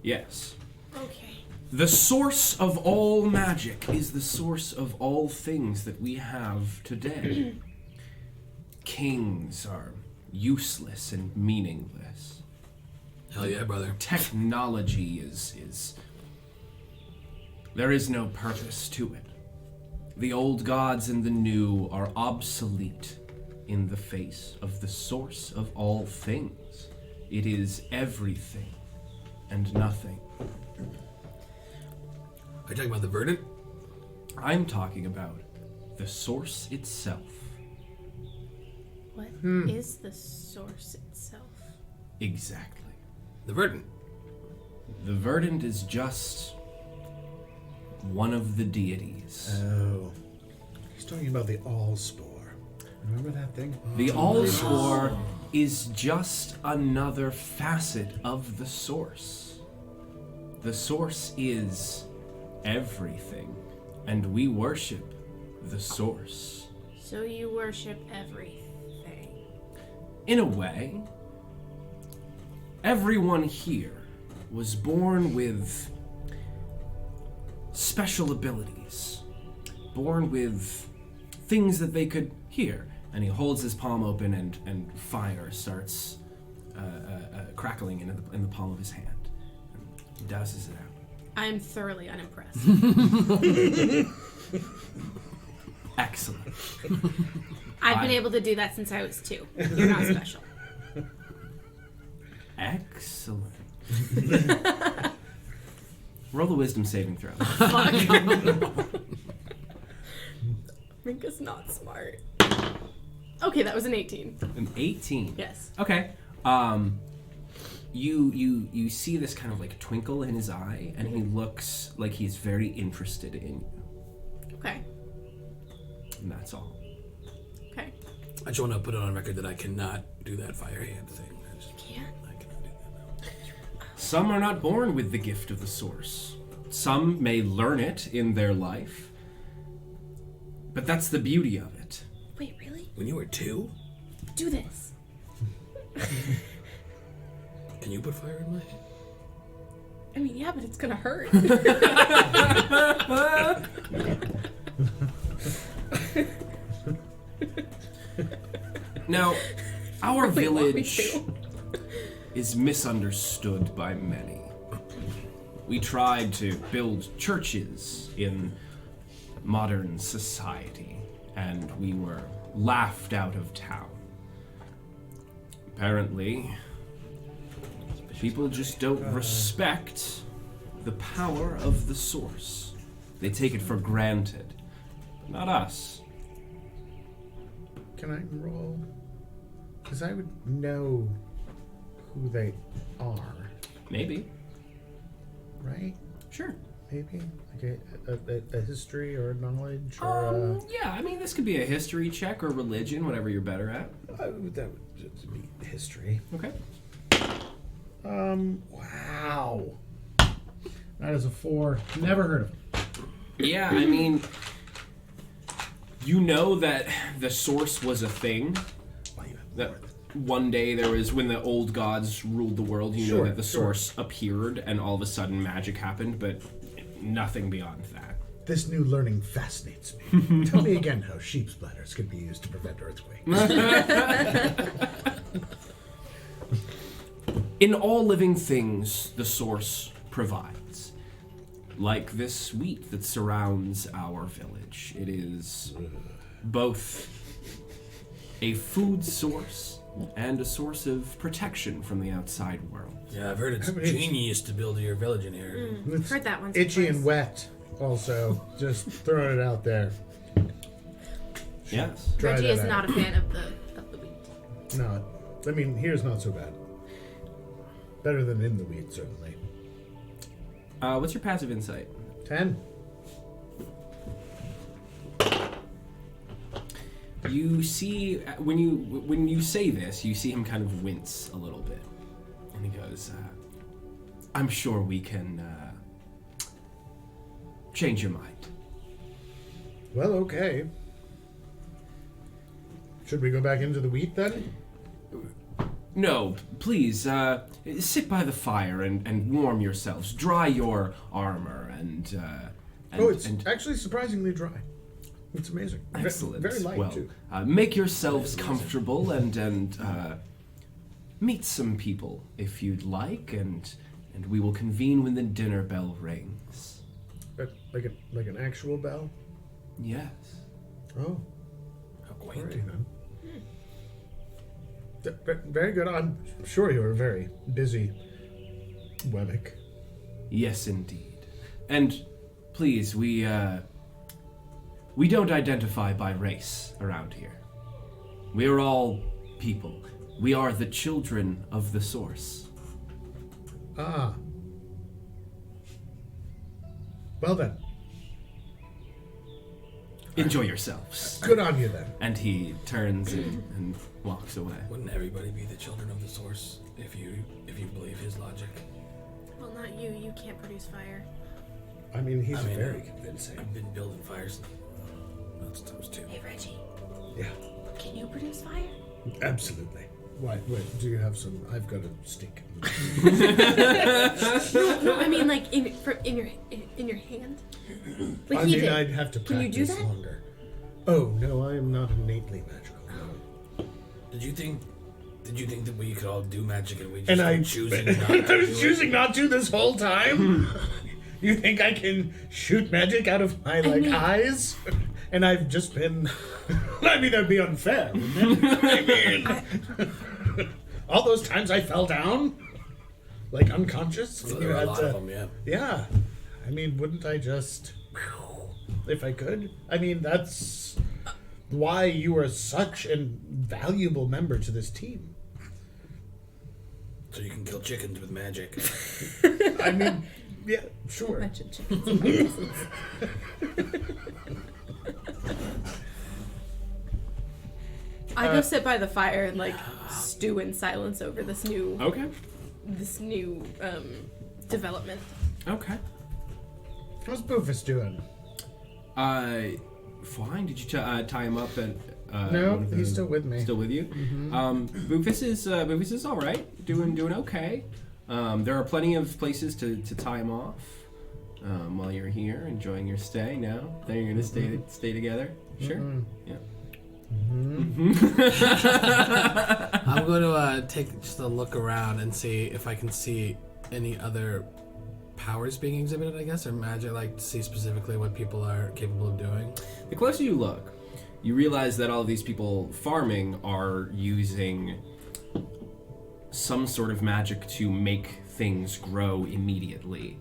Yes. Okay. The source of all magic is the source of all things that we have today. Kings are useless and meaningless. Hell yeah, brother. Technology is there is no purpose to it. The old gods and the new are obsolete in the face of the source of all things. It is everything and nothing. Are you talking about the verdant? I'm talking about the source itself. What is the source itself? Exactly. The verdant. The verdant is just one of the deities. Oh. He's talking about the Allspore. Remember that thing? The Allspore is just another facet of the source. The source is everything, and we worship the source. So you worship everything. In a way, everyone here was born with special abilities, born with things that they could hear. And he holds his palm open, and fire starts crackling in the palm of his hand. And he douses it out. I'm thoroughly unimpressed. Excellent. I've been able to do that since I was 2. You're not special. Excellent. Roll the wisdom saving throw. Minka's not smart. Okay, that was an 18. An 18. Yes. Okay. You see this kind of like twinkle in his eye, and he looks like he's very interested in you. Okay. And that's all. Okay. I just want to put it on record that I cannot do that fire hand thing. Can't. I cannot do that. Some are not born with the gift of the source. Some may learn it in their life. But that's the beauty of it. Wait, really? When you were 2, Do this. can you put fire in my hand? I mean, yeah, but it's gonna hurt. Now, our Really want me village to. is misunderstood by many. We tried to build churches in modern society, and we were laughed out of town. Apparently, people just don't respect the power of the source. They take it for granted. Not us. Can I roll? Because I would know who they are, Maybe. right? Sure. maybe? Like a history or knowledge? Or Yeah, I mean, this could be a history check or religion, whatever you're better at. that would just be history. Okay. Wow. That is a 4. Never heard of him. Yeah, I mean, you know that the source was a thing. That one day there was, when the old gods ruled the world, you know that the source appeared and all of a sudden magic happened, but nothing beyond that. This new learning fascinates me. Tell me again how sheep's bladders can be used to prevent earthquakes. In all living things, the source provides. Like this wheat that surrounds our village. It is both a food source and a source of protection from the outside world. Yeah, I've heard it's genius to build your village in here. It's Heard that one. itchy someplace. and wet, also. Just throwing it out there. Yes. Try Reggie that is out. not a fan of the wheat. No, I mean, here's not so bad. Better than in the wheat, certainly. What's your passive insight? 10. You see, when you say this, you see him kind of wince a little bit. And he goes, I'm sure we can change your mind. Well, okay. Should we go back into the wheat then? No, please, sit by the fire and warm yourselves. Dry your armor and It's and actually surprisingly dry. It's amazing. excellent. Very light, well, too. make yourselves comfortable and meet some people if you'd like, and we will convene when the dinner bell rings. Like an actual bell? Yes. Oh, How all quaint. right then. Very good. I'm sure you're very busy, Wemmick. Yes, indeed. And please, we don't identify by race around here. We are all people. We are the children of the source. Ah. Well then, Enjoy yourselves. good on you then. And he turns and walks away. Wouldn't everybody be the children of the source if you believe his logic? Well, not you. You can't produce fire. I mean, he's I mean, very convincing. I've been building fires. That's those two. Hey, Reggie. Yeah, Can you produce fire? absolutely. Why? Wait, do you have some? I've got a stick. No, I mean like in your hand. Like I he mean, did. I'd have to Can you practice do that? longer. Oh no, I am not innately magical. No. Did you think that we could all do magic and we just And were I choosing not to I do was it? choosing not to this whole time. You think I can shoot magic out of my eyes? And I've just been. I mean, that'd be unfair. Wouldn't it? I mean, all those times I fell down, like unconscious. Well, and you there were a had lot to. of them, yeah. Yeah, I mean, wouldn't I just, if I could? I mean, that's why you are such a valuable member to this team. So you can kill chickens with magic. I mean, yeah, sure. Mention chickens. I go sit by the fire and like stew in silence over this new Okay. Development. Okay. How's Boofus doing? Fine. Did you tie him up at? No, one of he's the- still with me. Still with you. Boofus is all right. Doing okay. There are plenty of places to tie him off while you're here, enjoying your stay. Now that you're gonna stay together. Sure. Yeah. I'm going to take just a look around and see if I can see any other powers being exhibited, I guess, or magic, like to see specifically what people are capable of doing. The closer you look, you realize that all of these people farming are using some sort of magic to make things grow immediately,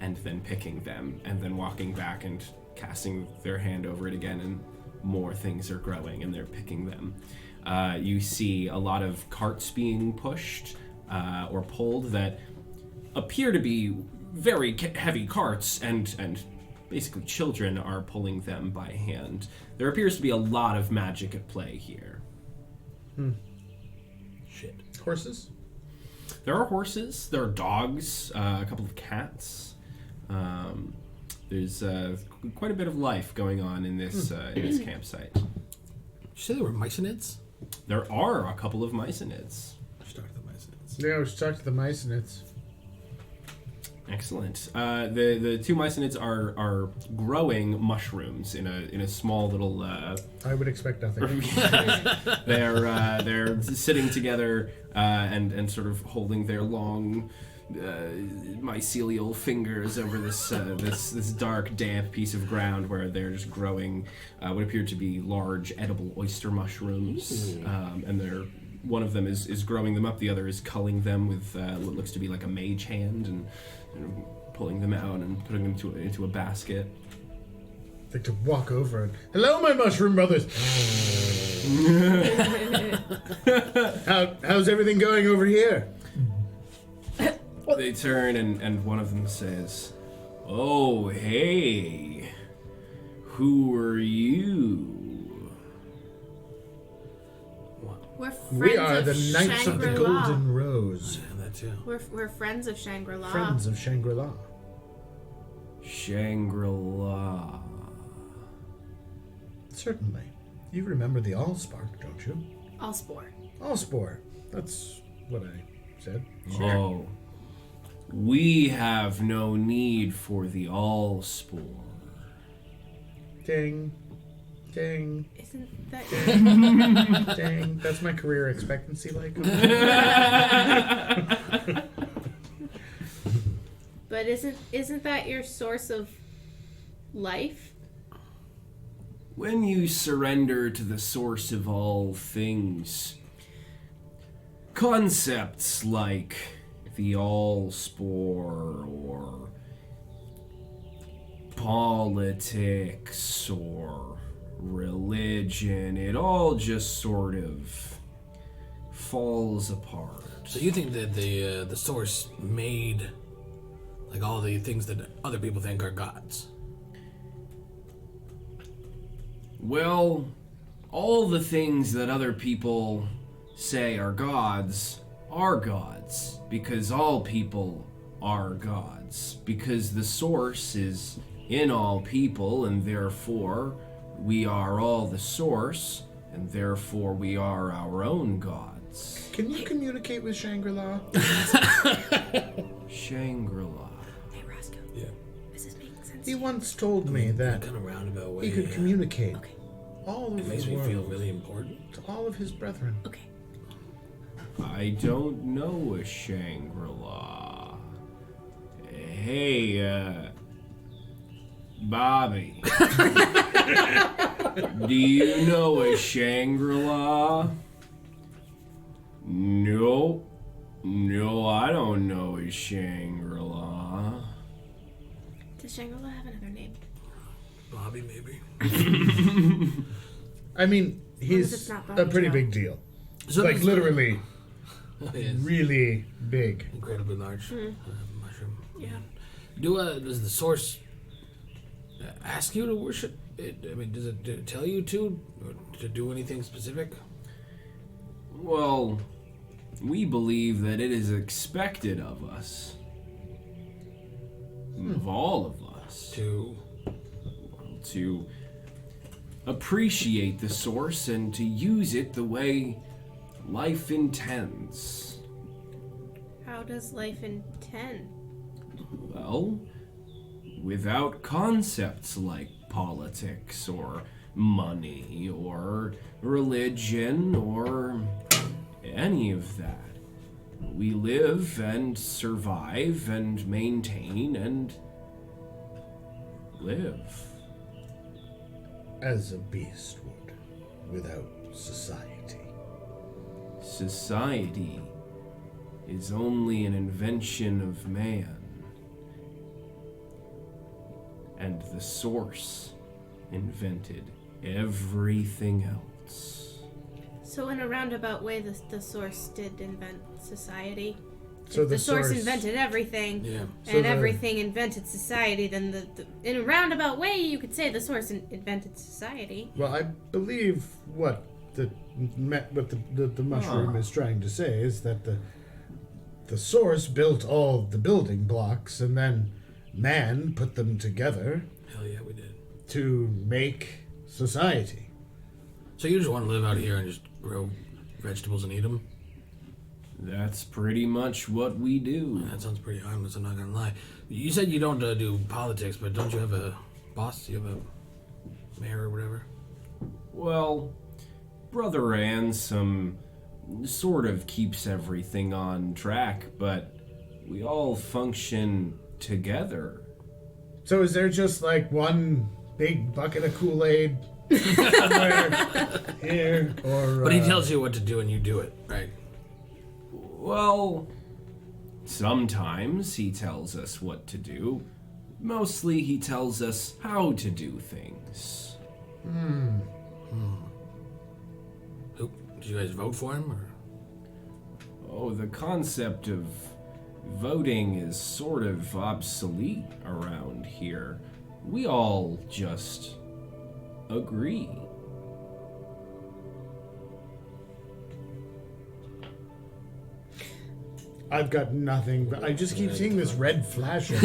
and then picking them, and then walking back and casting their hand over it again, and more things are growing, and they're picking them. You see a lot of carts being pushed or pulled that appear to be very heavy carts, and basically children are pulling them by hand. There appears to be a lot of magic at play here. Shit. Horses? There are horses, there are dogs, a couple of cats. There's quite a bit of life going on in this campsite. Did you say there were mycenids? There are a couple of mycenids. Start the mycenids. Yeah, we should talk to the mycenids. Excellent. The two mycenids are growing mushrooms in a small little. I would expect nothing. They're sitting together and sort of holding their long mycelial fingers over this dark, damp piece of ground where they're just growing what appear to be large edible oyster mushrooms, and one of them is growing them up. The other is culling them with what looks to be like a mage hand and pulling them out and putting them into a basket. I'd like to walk over and, hello, my mushroom brothers. How's everything going over here? They turn and one of them says, "Oh, hey, who are you?" We're friends We are of the Knights of the Shangri-La. Golden Rose. Yeah, that too. We're friends of Shangri-La. Friends of Shangri-La. Shangri-La. Certainly. You remember the Allspark, don't you? Allspore. Allspore. That's what I said. Oh, we have no need for the Allspore. Ding. Ding. Isn't that Ding. That's my career expectancy, like. But isn't that your source of life? When you surrender to the source of all things, concepts like the Allspore or politics or religion, it all just sort of falls apart. So you think that the source made like all the things that other people think are gods? Well, all the things that other people say are gods because all people are gods, because the source is in all people, and therefore we are all the source, and therefore we are our own gods. Can you communicate with Shangri-La? Shangri-La. Hey, Roscoe. Yeah. This is making sense. He once told me that Kind of roundabout way. he could communicate Okay. all It of makes the me world feel really important. to all of his brethren. Okay. I don't know a Shangri-La. Hey, Bobby. Do you know a Shangri-La? No. No, I don't know a Shangri-La. Does Shangri-La have another name? Bobby, maybe. I mean, as he's it's not a pretty Bob big deal. So Like, there's- literally, Yes. really big. Incredibly large mushroom. Yeah. Does the source ask you to worship it? I mean, does it tell you to, or to do anything specific? Well, we believe that it is expected of us. Of all of us. To appreciate the source and to use it the way life intends. How does life intend? Well, without concepts like politics or money or religion or any of that. We live and survive and maintain and live. As a beast would, without society. Society is only an invention of man. And the source invented everything else. So in a roundabout way, the source did invent society. So if the source invented everything, and everything invented society, then in a roundabout way, you could say the source invented society. Well, I believe what the mushroom is trying to say is that the source built all the building blocks, and then man put them together. Hell yeah, we did. To make society. So you just want to live out here and just grow vegetables and eat them? That's pretty much what we do. That sounds pretty harmless, I'm not gonna lie. You said you don't do politics, but don't you have a boss? Do you have a mayor or whatever? Well, Brother Ansem sort of keeps everything on track, but we all function together. So is there just like one big bucket of Kool-Aid somewhere here? Or, But he tells you what to do and you do it, right? Well, sometimes he tells us what to do. Mostly he tells us how to do things. Did you guys vote for him, or? Oh, the concept of voting is sort of obsolete around here. We all just agree. I've got nothing, but I just keep seeing this red flashing.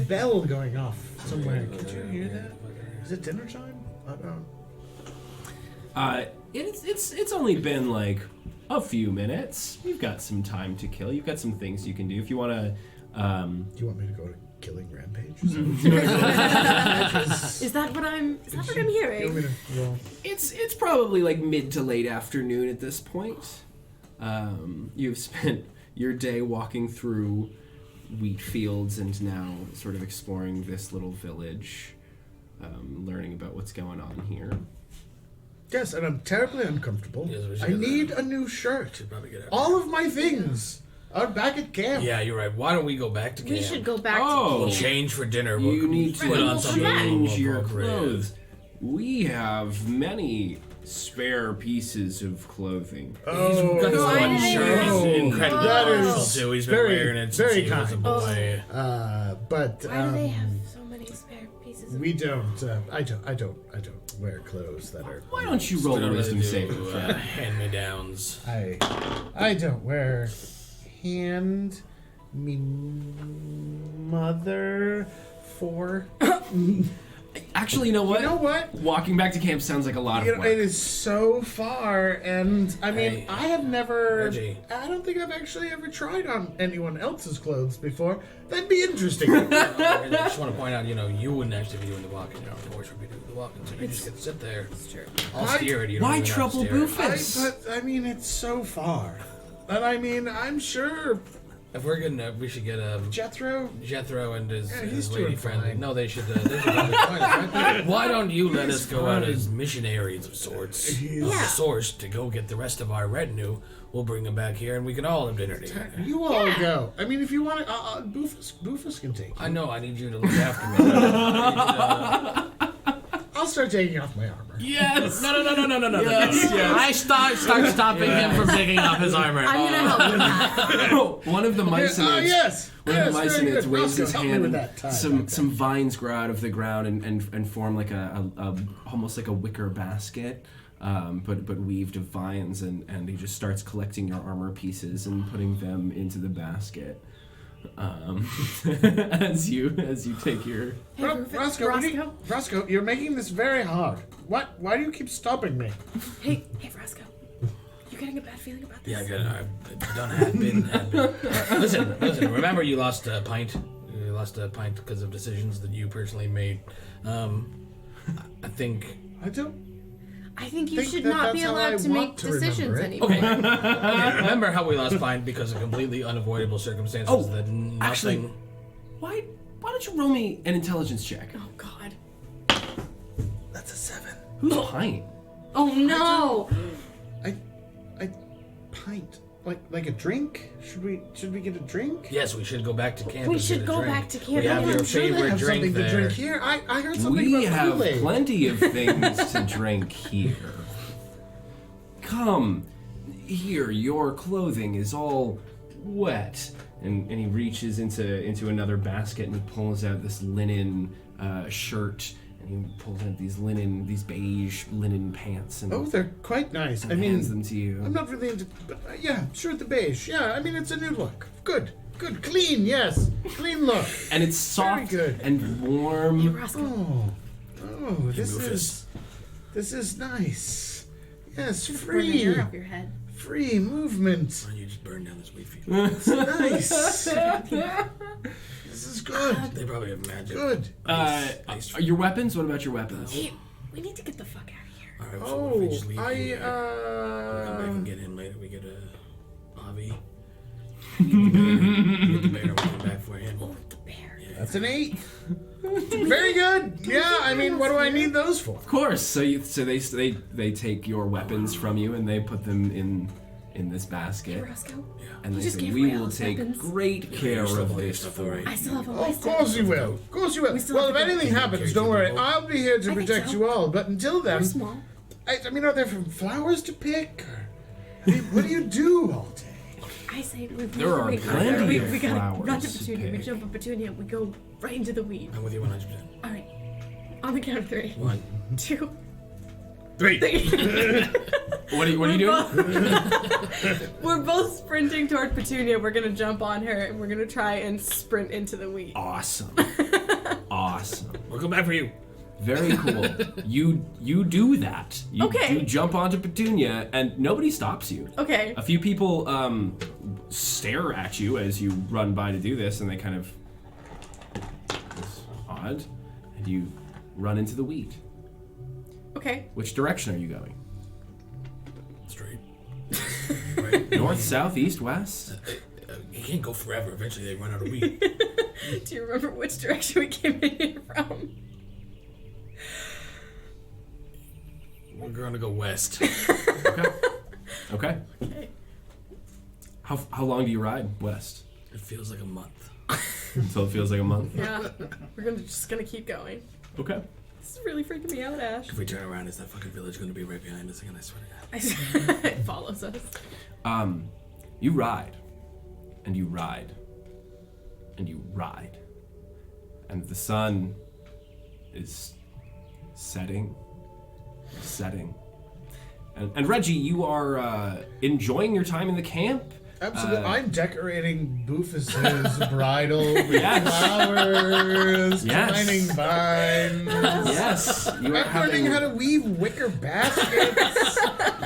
Bell going off somewhere. Could you hear that? Is it dinner time? I don't know. It's only been like a few minutes. You've got some time to kill. You've got some things you can do if you want to. Do you want me to go to Killing Rampage? Is that what I'm hearing? It's probably like mid to late afternoon at this point. You've spent your day walking through wheat fields and now sort of exploring this little village, learning about what's going on here. Yes, and I'm terribly uncomfortable. Yes, I need a new shirt. Should probably get out. All of my things are back at camp. Yeah, you're right. Why don't we go back to camp? We should go back Oh. to We'll camp. change for dinner. You need to put on some change your appropriate. clothes. We have many spare pieces of clothing. Oh, Got this Why one do they shirt. have- He's incredibly That is comfortable, too. He's been very, wearing it since very he was a kind. boy. But Why do they have so many spare pieces of we don't. I don't wear clothes that are. Why don't you roll a wisdom saving throw? Hand-me-downs. I don't wear hand me mother for. Actually, you know what? You know what? Walking back to camp sounds like a lot of You know, work. it is so far, and I mean, Hey, I have never. Reggie. I don't think I've actually ever tried on anyone else's clothes before. That'd be interesting. I just want to point out, you wouldn't actually be doing the walking. The horse would be doing the walking. So you just get to sit there. It's true. I'll steer it. You don't Why even have to trouble steer it. Boofus? But I mean, it's so far, and I mean, I'm sure If we're good enough, we should get Jethro. Jethro and his he's lady doing friend. fine. No, they should. Why don't you let us go out as missionaries of sorts? He's- Of the Yeah. source to go get the rest of our retinue. We'll bring them back here, and we can all have dinner together. You all go. I mean, if you want to, Boofus can take you. I know. I need you to look after me. I I'll start taking off my armor. Yes! No. Yes, yes. I start stopping him from taking off his armor. I'm gonna help with that. One of the mycenids, Yes. one of the Yes, very mycenids good. waves his Roscoe, help me hand, with and that time some back some vines grow out of the ground and form like a almost like a wicker basket, but weaved of vines, and he just starts collecting your armor pieces and putting them into the basket. As you take your Roscoe, you're making this very hard. What? Why do you keep stopping me? Hey, Roscoe. You getting a bad feeling about this? Yeah, good. I've done had been. Listen. Remember, you lost a pint. You lost a pint because of decisions that you personally made. I think. I think you should that not that's be how allowed I to want make to remember decisions it. anymore. Okay. Remember how we lost pint because of completely unavoidable circumstances Oh, that nothing. actually- why don't you roll me an intelligence check? Oh God. That's a 7. Who's pint? Oh no. I pint like a drink. Should we get a drink? Yes, we should go back to camp. We and should get a go drink. back to camp. We have Yeah, your I'm sure they favorite have drink something there. to drink here. I heard something We about have Kool-Aid. plenty of things to drink here. Come, here, your clothing is all wet. And he reaches into another basket and he pulls out this linen shirt, and he pulls out these beige linen pants, and Oh, they're quite nice. I hands mean, them to you. I'm not really into, but yeah, sure, the beige. Yeah, I mean, it's a new look. Good, clean, yes, clean look. And it's soft Very good. and warm. Oh, this is nice. Yes, Burn the hair off your head. free movement. Why don't you just burn down this wheat field? It's nice. This is good. They probably have magic. Good. Your weapons? What about your weapons? Hey, we need to get the fuck out of here. All right, so what if we just leave I him here? We come back and get him later. We get a Bobby. Get the bear. We come back for him. Oh, the bear. Yeah. That's an 8. Very good. Yeah, I mean, what do I need those for? Of course. So they take your weapons from you and they put them in this Hey, basket, Roscoe. and You they just say gave we away all will his take weapons. great care you still of have all your this stuff, for though, right? you. I still have a Of waist. course you will. Of course you will. We still Well, have if to go. anything happens, don't worry. I'll be here to I think protect so. you all. But until then, We're small. I mean, are there flowers to pick? Or, I mean, what do you do all day? I say we There are we plenty of gotta flowers run to to Petunia. We pick. jump on Petunia. We go right into the weed. I'm with you 100%. All right. On the count of 3. 1, 2, 3. 3. What are you doing? We're both sprinting toward Petunia. We're gonna jump on her and we're gonna try and sprint into the wheat. Awesome. Awesome. We'll come back for you. Very cool. You do that. You, Okay. You jump onto Petunia and nobody stops you. Okay. A few people stare at you as you run by to do this, and they kind of, it's odd, and you run into the wheat. Okay. Which direction are you going? Straight. Right. North, south, east, west? You can't go forever. Eventually they run out of wheat. Do you remember which direction we came in here from? We're gonna go west. Okay. Okay. Okay. How long do you ride west? It feels like a month. Until it feels like a month. Yeah. We're just gonna keep going. Okay. This is really freaking me out, Ash. If we turn around, is that fucking village gonna be right behind us again? I swear to God. It follows us. You ride, and you ride, and you ride, and the sun is setting. And Reggie, you are enjoying your time in the camp. Absolutely. I'm decorating Boofus's bridal with Yes. flowers, Yes. twining vines. Yes, you are I'm learning having. how to weave wicker baskets.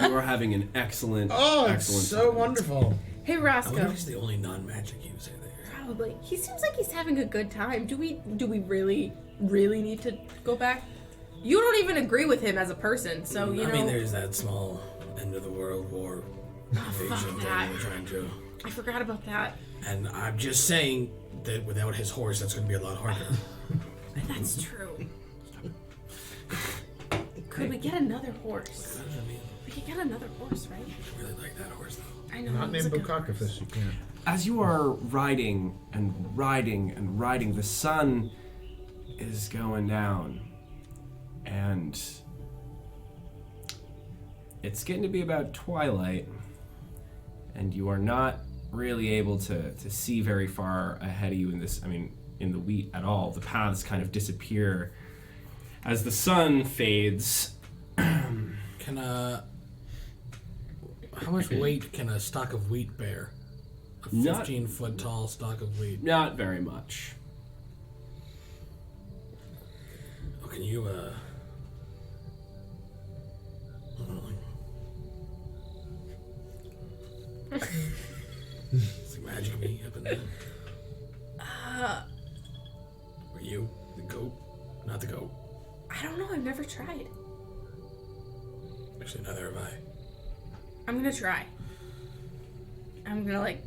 You are having an excellent. Oh, it's excellent so time. wonderful. Hey, I wonder Roscoe. if he's the only non-magic user there. Probably. He seems like he's having a good time. Do we really need to go back? You don't even agree with him as a person, so you know. I mean, there's that small end of the world war invasion thing that. we're trying to. I forgot about that. And I'm just saying that without his horse, that's gonna be a lot harder. That's true. Could we get another horse? I mean, We could get another horse, right? I really like that horse though. I know. Not it's a named good horse. Bukakifus, you can't. As you are riding and riding and riding, the sun is going down, and it's getting to be about twilight, and you are not really able to see very far ahead of you in the wheat at all. The paths kind of disappear as the sun fades. How much weight can a stalk of wheat bear? A Not- 15-foot tall stalk of wheat. Not very much. Oh, can you It's like magic me up in there. Were you the goat? Not the goat. I don't know. I've never tried. Actually, neither have I. I'm gonna try. I'm gonna like.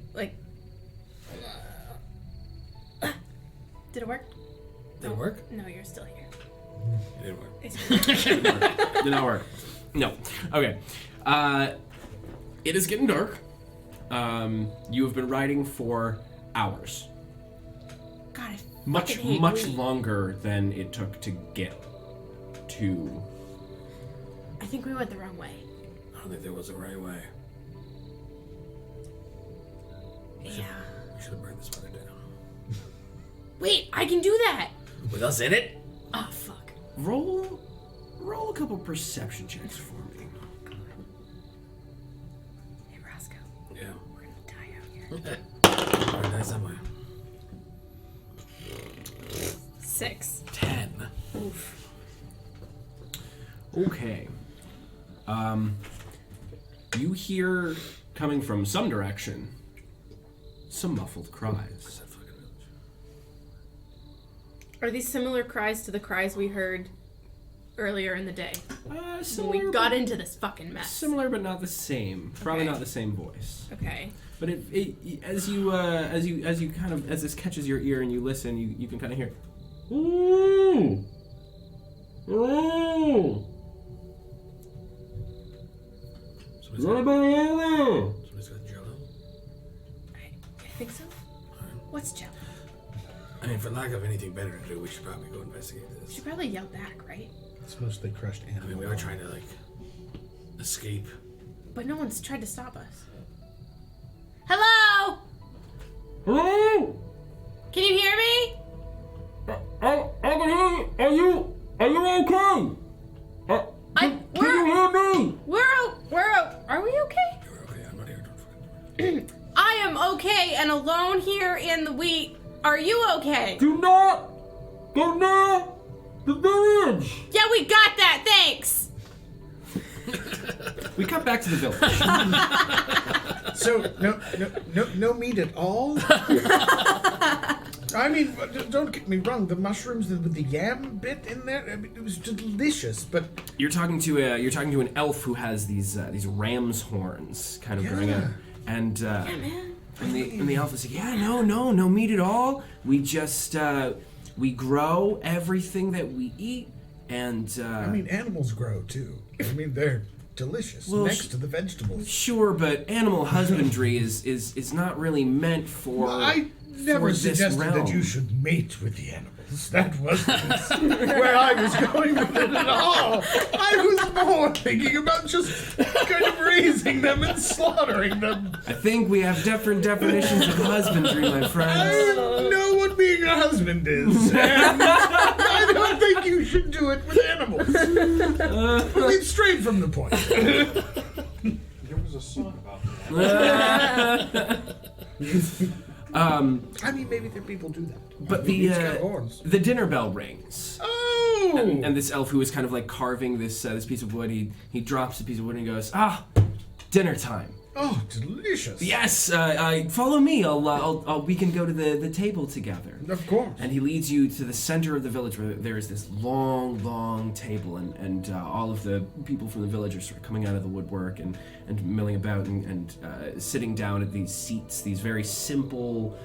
Did it work? Did it work? No, you're still here. It didn't work. It's Did not work. No. Okay. It is getting dark. You have been riding for hours. God, I Much, fucking hate much wheat. longer than it took to get to. I think we went the wrong way. I don't think there was a right way. Yeah. We should have burned this mother down. Wait, I can do that. With us in it? Oh, fuck. Roll a couple perception checks for me. Hey, Roscoe. Yeah. We're gonna die out here. Alright, nice somewhere. 6. 10. Oof. Okay. You hear, coming from some direction, some muffled cries. Are these similar cries to the cries we heard earlier in the day? When Similar, we got into this fucking mess. similar but not the same. Probably Okay. not the same voice. Okay. But as this catches your ear and you listen, you can kind of hear. Ooh. Ooh. Somebody's got jello. I think so. What's Jello? I mean, for lack of anything better to do, we should probably go investigate We this. should probably yell back, right? It's mostly crushed I animal. mean, we are trying to, escape. But no one's tried to stop us. Hello? Hello? Can you hear me? I can hear you. Are you okay? Can you hear me? Are we okay? You're okay, I'm not here. Don't fucking I am okay and alone here in the wheat. Are you okay? Do not go near the village. Yeah, we got that. Thanks. We cut back to the village. So no meat at all. I mean, don't get me wrong. The mushrooms with the yam bit in there, I mean, it was delicious. But You're talking to an elf who has these ram's horns kind of growing out, and the elf is like, yeah, no meat at all. We just we grow everything that we eat, and I mean, animals grow too. I mean, they're delicious Well, next to the vegetables. sure, but animal husbandry is not really meant for. I never for this suggested realm. that you should mate with the animals. That wasn't where I was going with it at all. I was more thinking about just kind of raising them and slaughtering them. I think we have different definitions of husbandry, my I friends. know what being a husband is, and I don't think you should do it with animals. But we've strayed from the point. There was a song about that. I mean, maybe there people do that. But Each got horns. the dinner bell rings. Oh! And this elf who is kind of like carving this piece of wood, he drops a piece of wood and he goes, dinner time. Oh, delicious. Yes, follow me. I'll we can go to the table together. Of course. And he leads you to the center of the village where there is this long table, and all of the people from the village are sort of coming out of the woodwork and milling about and sitting down at these seats, these very simple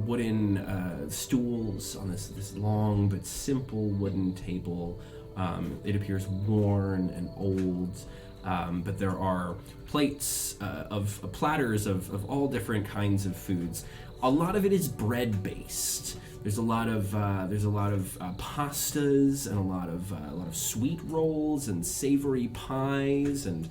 wooden stools on this long but simple wooden table. It appears worn and old. But there are plates of platters of all different kinds of foods. A lot of it is bread based. There's a lot of pastas and a lot of sweet rolls and savory pies and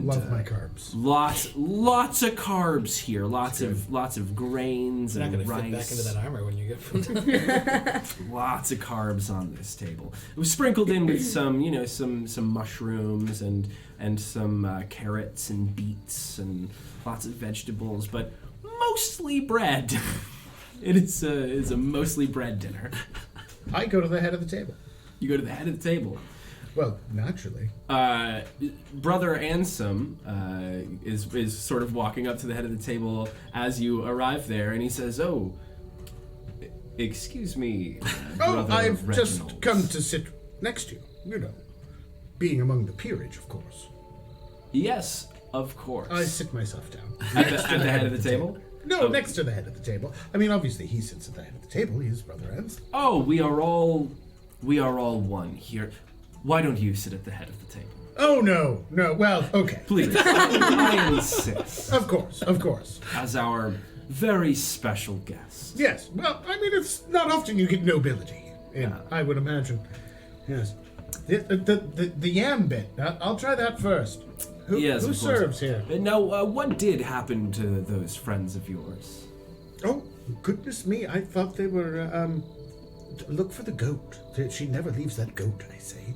Love my carbs. Lots of carbs here. Lots of grains You're not and going to rice. fit back into that armor when you get from Lots of carbs on this table. It was sprinkled in with some mushrooms and some carrots and beets and lots of vegetables, but mostly bread. It is a mostly bread dinner. I go to the head of the table. You go to the head of the table. Well, naturally. Brother Ansem is sort of walking up to the head of the table as you arrive there, and he says, "Oh, excuse me, Brother I've Reginald." just come to sit next to you. You know, being among the peerage, of course. Yes, of course. I sit myself down. at the head of the table? No, Oh. next to the head of the table. I mean, obviously, he sits at the head of the table. He's Brother Ansem. Oh, we are all one here. Why don't you sit at the head of the table? Oh, no. Well, okay. Please. I insist. Of course. As our very special guest. Yes. Well, I mean, it's not often you get nobility. I would imagine. Yes. The yam bit. I'll try that first. Yes, who of course. serves here? Now, what did happen to those friends of yours? Oh, goodness me, I thought they were, look for the goat. She never leaves that goat, I say.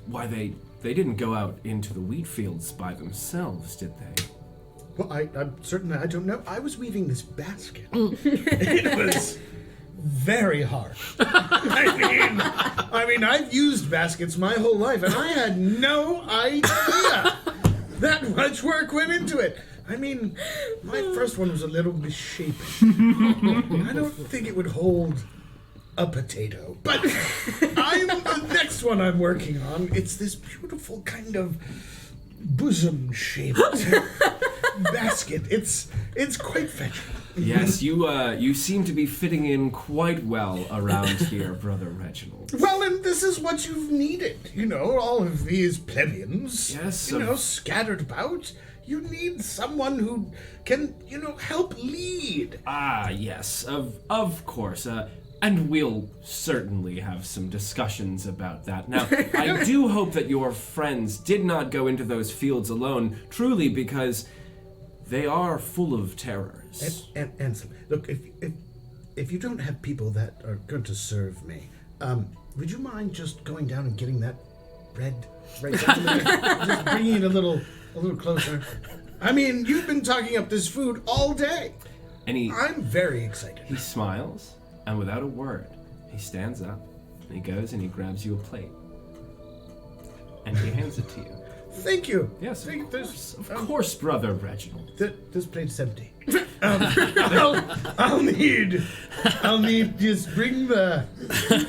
Why, they didn't go out into the wheat fields by themselves, did they? Well, I'm certain I don't know. I was weaving this basket. It was very hard. I mean, I've used baskets my whole life, and I had no idea that much work went into it. I mean, my first one was a little misshapen. I don't think it would hold a potato. But the next one I'm working on, it's this beautiful kind of bosom-shaped basket. It's quite fetching. Yes, you seem to be fitting in quite well around here, Brother Reginald. Well, and this is what you've needed. You know, all of these plebeians, Yes, scattered about. You need someone who can, help lead. Ah, yes, of course. And we'll certainly have some discussions about that. Now, I do hope that your friends did not go into those fields alone, truly, because they are full of terrors. Ansem, look, if you don't have people that are going to serve me, would you mind just going down and getting that bread right down there? Just bringing it a little closer. I mean, you've been talking up this food all day. And I'm very excited. he smiles, and without a word, he stands up, and he goes and he grabs you a plate. And he hands it to you. Thank you. Yes, There's- of course, Brother Reginald. This plate's empty. I'll need just bring the.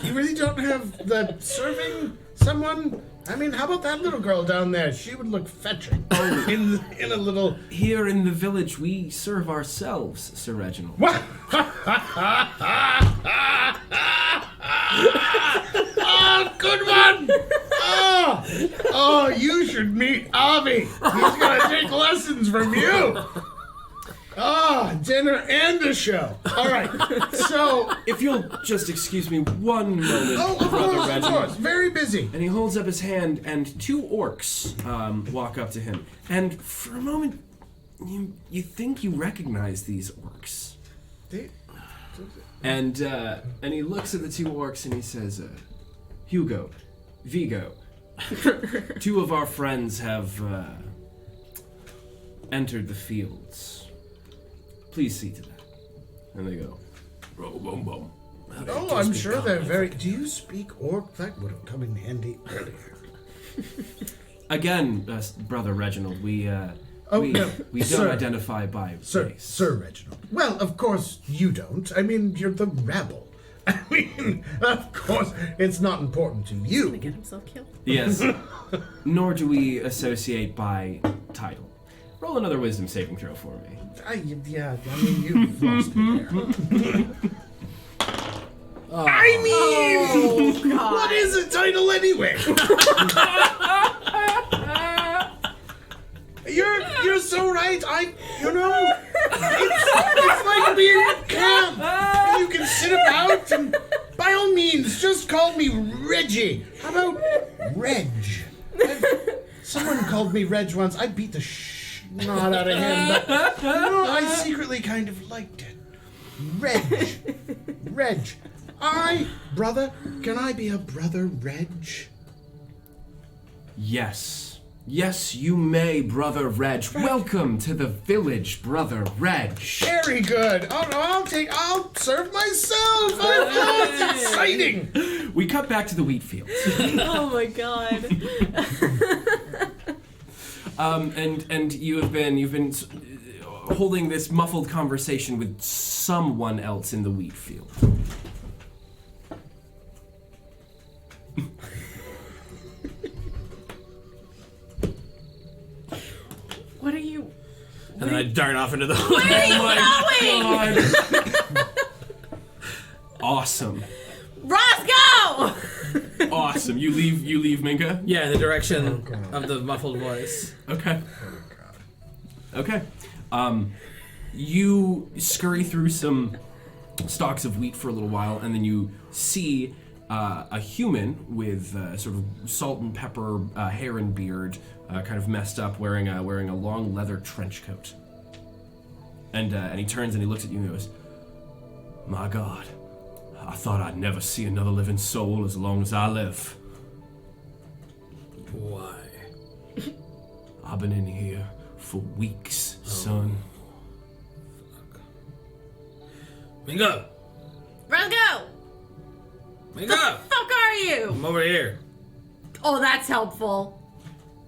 You really don't have the serving someone. I mean, how about that little girl down there? She would look fetching in a little. Here in the village, we serve ourselves, Sir Reginald. What? Oh, good one! Oh, you should meet Avi. He's gonna take lessons from you. Oh, dinner and a show. All right, so. If you'll just excuse me one moment, Oh, of Brother course, Reginald. of course. Very busy. And he holds up his hand, and two orcs walk up to him. And for a moment, you think you recognize these orcs. And he looks at the two orcs and he says, Hugo, Vigo, two of our friends have entered the fields. Please see to that. And they go, boom, boom, boom. Oh, I'm sure they're very. Do you speak Orc? That would have come in handy earlier. Again, Brother Reginald, we no, don't sir. identify by Sir race. Reginald. Well, of course you don't. I mean, you're the rabble. I mean, of course, it's not important to Gonna you. get himself killed. Yes. Nor do we associate by title. Roll another wisdom saving throw for me. I mean, you've lost me there. I mean, what is a title anyway? You're so right. It's like being at camp. And you can sit about and, by all means, just call me Reggie. How about Reg? Someone called me Reg once. I beat the snot out of him, but I secretly kind of liked it. Reg. Brother, can I be a brother Reg? Yes, you may, Brother Reg. Welcome to the village, Brother Reg. Very good. Oh no, I'll serve myself. Oh, it's exciting. We cut back to the wheat fields. Oh my god. And you've been holding this muffled conversation with someone else in the wheat field. What are you? And then I dart off into the. Where are you going? Awesome. Roscoe! Awesome. You leave Minka? Yeah, in the direction of the muffled voice. Okay. Okay. You scurry through some stalks of wheat for a little while, and then you see a human with sort of salt and pepper hair and beard, kind of messed up, wearing a long leather trench coat. And he turns and he looks at you and he goes, "My God, I thought I'd never see another living soul as long as I live. Why? I've been in here for weeks, son." Minka! Roscoe! Minka! Fuck are you? I'm over here. Oh, that's helpful.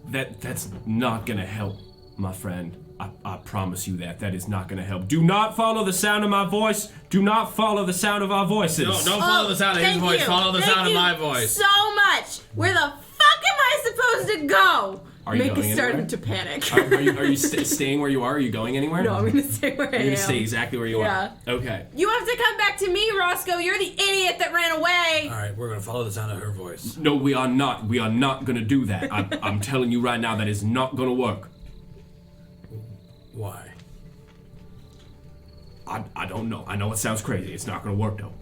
That's not gonna help, my friend. I promise you that is not gonna help. Do not follow the sound of my voice. Do not follow the sound of our voices. No, don't follow the sound of his thank voice. you. Follow the Thank sound of you my voice. So much. Where the fuck am I supposed to go? Are you Minka going started anywhere? to panic. Are you staying where you are? Are you going anywhere? No, I'm gonna stay where I am. You're gonna stay exactly where you Yeah. are. Okay. You have to come back to me, Roscoe. You're the idiot that ran away. All right, we're gonna follow the sound of her voice. No, we are not. We are not gonna do that. I'm telling you right now, that is not gonna work. Why? I don't know. I know it sounds crazy. It's not gonna work though.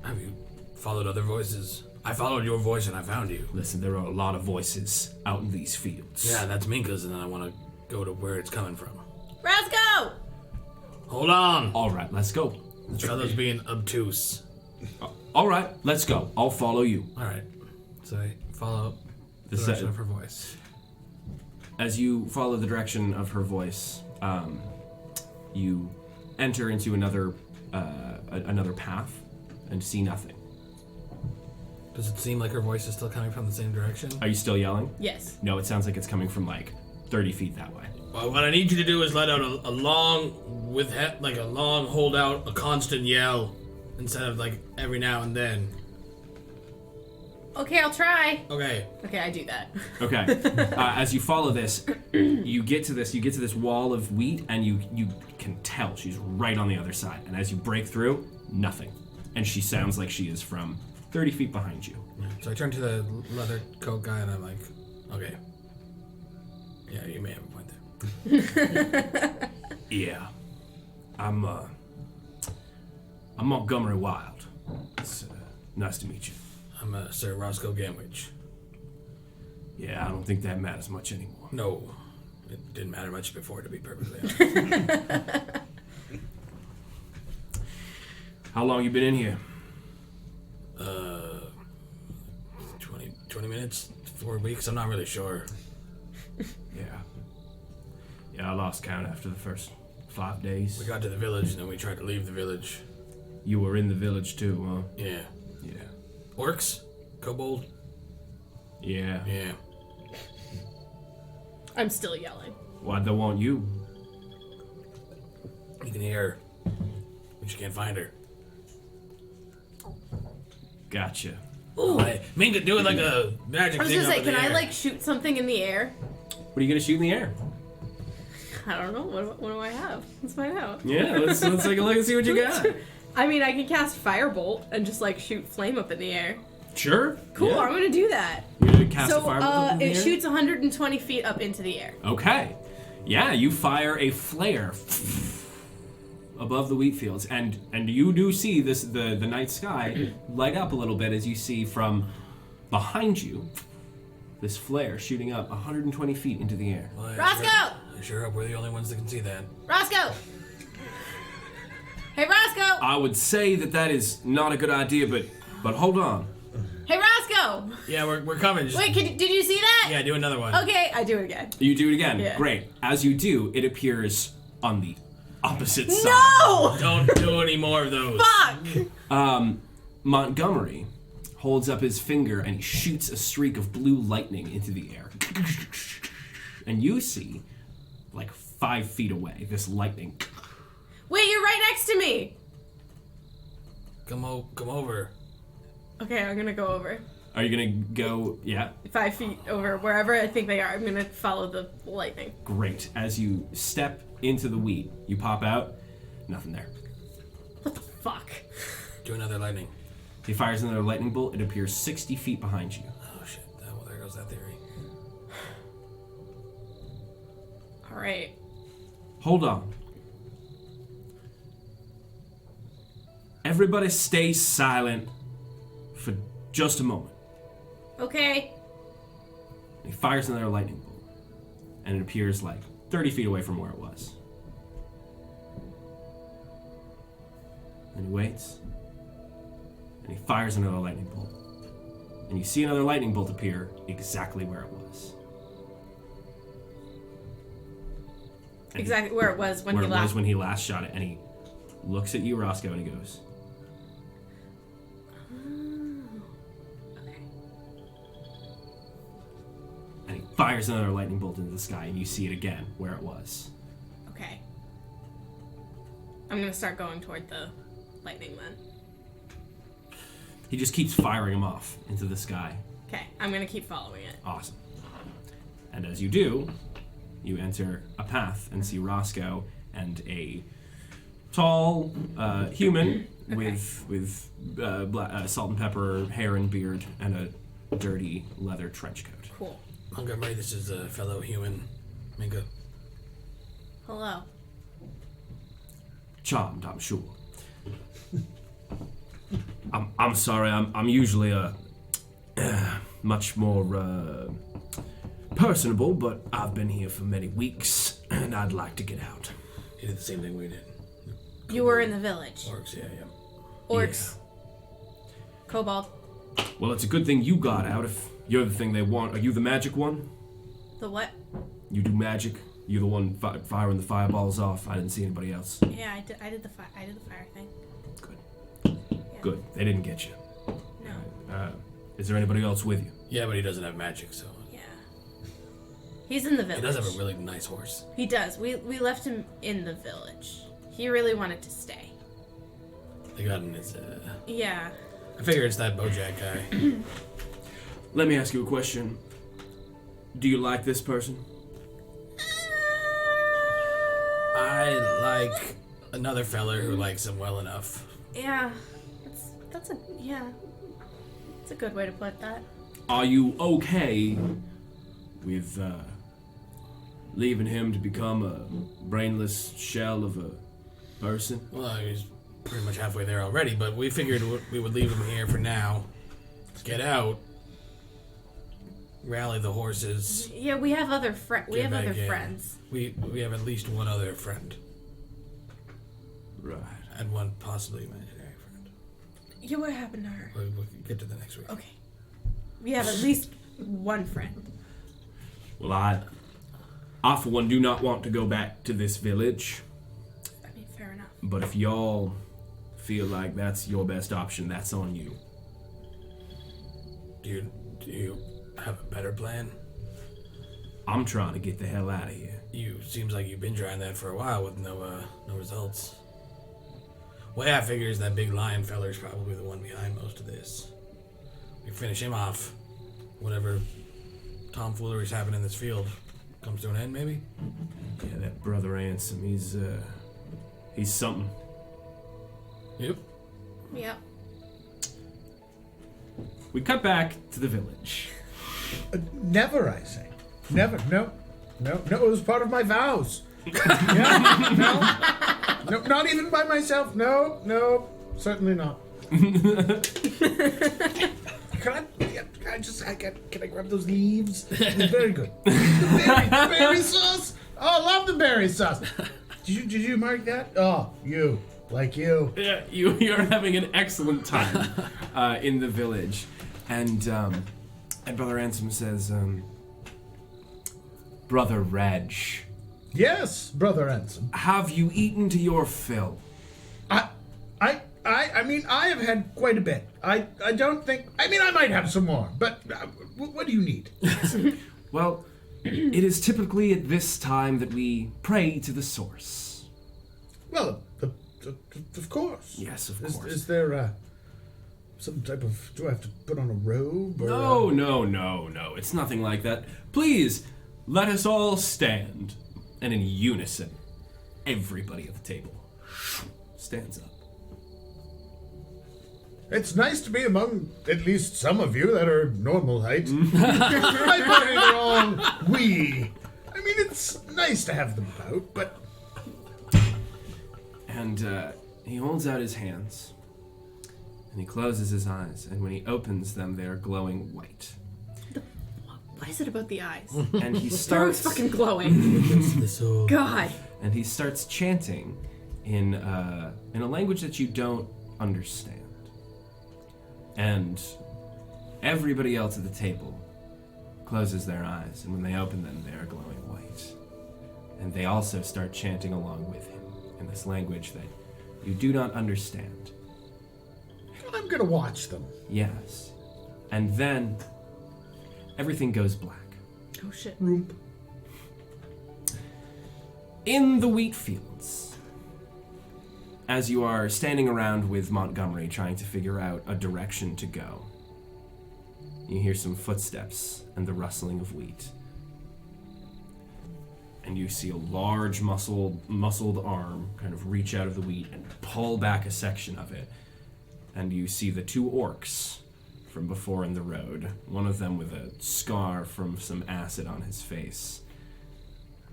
Have you followed other voices? I followed your voice and I found you. Listen, there are a lot of voices out in these fields. Yeah, that's Minka's, and then I want to go to where it's coming from. Roscoe! Hold on. All right, let's go. This fellow's being obtuse. All right, let's go. I'll follow you. All right. So I follow the This- direction of her voice. As you follow the direction of her voice, you enter into another path and see nothing. Does it seem like her voice is still coming from the same direction? Are you still yelling? Yes. No, it sounds like it's coming from like 30 feet that way. Well, what I need you to do is let out a long, hold out, a constant yell, instead of like every now and then. Okay, I'll try. Okay. Okay, I do that. Okay. As you follow this, you get to this wall of wheat, and you can tell she's right on the other side. And as you break through, nothing. And she sounds like she is from 30 feet behind you. So I turn to the leather coat guy and I'm like, okay. Yeah, you may have a point there. Yeah. I'm Montgomery Wild. It's nice to meet you. I'm Sir Roscoe Gamwitch. Yeah, I don't think that matters much anymore. No, it didn't matter much before, to be perfectly honest. How long you been in here? 20 minutes, 4 weeks, I'm not really sure. Yeah, I lost count after the first 5 days. We got to the village and then we tried to leave the village. You were in the village too, huh? Yeah. Yeah. Orcs? Kobold? Yeah. Yeah. I'm still yelling. Why'd they want you? You can hear her, but you can't find her. Gotcha. Ooh. Hey, Minka, do it like a magic I was thing gonna say, up in can the I air. like shoot something in the air? What are you gonna shoot in the air? I don't know. What do I have? Let's find out. Yeah, let's take a look and see what you got. I mean, I can cast Firebolt and just like shoot flame up in the air. Sure. Cool, Yeah. I'm gonna do that. You're gonna cast a So, fireball up in the it air? shoots 120 feet up into the air. Okay. Yeah, you fire a flare above the wheat fields, and you do see the night sky light up a little bit as you see from behind you this flare shooting up 120 feet into the air. Well, I Roscoe! I sure hope we're the only ones that can see that. Roscoe! Hey, Roscoe! I would say that is not a good idea, but hold on. Hey, Roscoe! Yeah, we're coming. Just, Wait, did you see that? Yeah, do another one. Okay, I do it again. You do it again. Yeah. Great. As you do, it appears on the opposite side. No! Don't do any more of those. Fuck! Montgomery holds up his finger and he shoots a streak of blue lightning into the air. And you see, like 5 feet away, this lightning. Wait, you're right next to me! Come over. Okay, I'm gonna go over. Are you gonna go? Yeah. 5 feet over, wherever I think they are. I'm gonna follow the lightning. Great. As you step into the wheat, you pop out. Nothing there. What the fuck? Do another lightning. He fires another lightning bolt. It appears 60 feet behind you. Oh shit. Well, there goes that theory. Alright. Hold on. Everybody stay silent for just a moment. Okay. And he fires another lightning bolt, and it appears like 30 feet away from where it was. And he waits, and he fires another lightning bolt. And you see another lightning bolt appear exactly where it was. And Exactly where it was when where he it last. was when he last shot it, and he looks at you, Roscoe, and he goes, Okay. and he fires another lightning bolt into the sky, and you see it again where it was. Okay. I'm gonna start going toward the lightning then. He just keeps firing them off into the sky. Okay, I'm gonna keep following it. Awesome. And as you do, you enter a path and see Roscoe and a tall human with salt and pepper hair and beard and a dirty leather trench coat. Cool. Montgomery, this is a fellow human. Minka. Hello. Charmed, I'm sure. I'm sorry. I'm usually much more personable, but I've been here for many weeks, and I'd like to get out. You did the same thing we did. You were in the village. Orcs, yeah. Orcs. Kobold. Well, it's a good thing you got out. If you're the thing they want, are you the magic one? The what? You do magic. You're the one firing the fireballs off. I didn't see anybody else. Yeah, I did the fire thing. Good. Yeah. Good. They didn't get you. No. Is there anybody else with you? Yeah, but he doesn't have magic, so. Yeah. He's in the village. He does have a really nice horse. He does. We left him in the village. He really wanted to stay. They got in his. Yeah. I figure it's that Bojack guy. Let me ask you a question. Do you like this person? I like another feller who likes him well enough. Yeah. That's a good way to put that. Are you okay with leaving him to become a brainless shell of a person? Well, he's pretty much halfway there already, but we figured we would leave him here for now. Get out. Rally the horses. Yeah, we have other friends. We Get have back other in. friends. We have at least one other friend. Right. And one possibly imaginary friend. Yeah, what happened to her? We'll get to the next week. Okay. We have at least one friend. Well, I for one do not want to go back to this village. I mean, fair enough. But if y'all feel like that's your best option, that's on you. Do you have a better plan? I'm trying to get the hell out of here. Seems like you've been trying that for a while with no results. Way I figure is that big lion feller's probably the one behind most of this. We finish him off. Whatever tomfoolery's happening in this field comes to an end, maybe? Yeah, that brother Ansem, he's something. Yep. Yep. We cut back to the village. Never, I say. Never. No. It was part of my vows. Yeah, no, not even by myself. No, certainly not. Can I grab those leaves? Very good. The berry sauce. Oh, I love the berry sauce. Did you mark that? Oh, you. Yeah, you're having an excellent time in the village, and Brother Ansem says, Brother Reg. Yes, Brother Ansem. Have you eaten to your fill? I mean, I have had quite a bit. I don't think. I mean, I might have some more. But what do you need? Well, it is typically at this time that we pray to the source. Well, of course. Yes, of course. Is there some type of? Do I have to put on a robe? Or, No. It's nothing like that. Please, let us all stand. And in unison, everybody at the table stands up. It's nice to be among at least some of you that are normal height. I put it wrong. We. I mean, it's nice to have them about, but. And he holds out his hands. And he closes his eyes, and when he opens them, they are glowing white. What is it about the eyes? And he They're starts fucking glowing. God. and he starts chanting in a language that you don't understand. And everybody else at the table closes their eyes, and when they open them, they are glowing white. And they also start chanting along with him in this language that you do not understand. I'm gonna watch them. Yes. And then everything goes black. Oh shit. In the wheat fields, as you are standing around with Montgomery trying to figure out a direction to go, you hear some footsteps and the rustling of wheat. And you see a large muscled arm kind of reach out of the wheat and pull back a section of it. And you see the two orcs from before in the road, one of them with a scar from some acid on his face.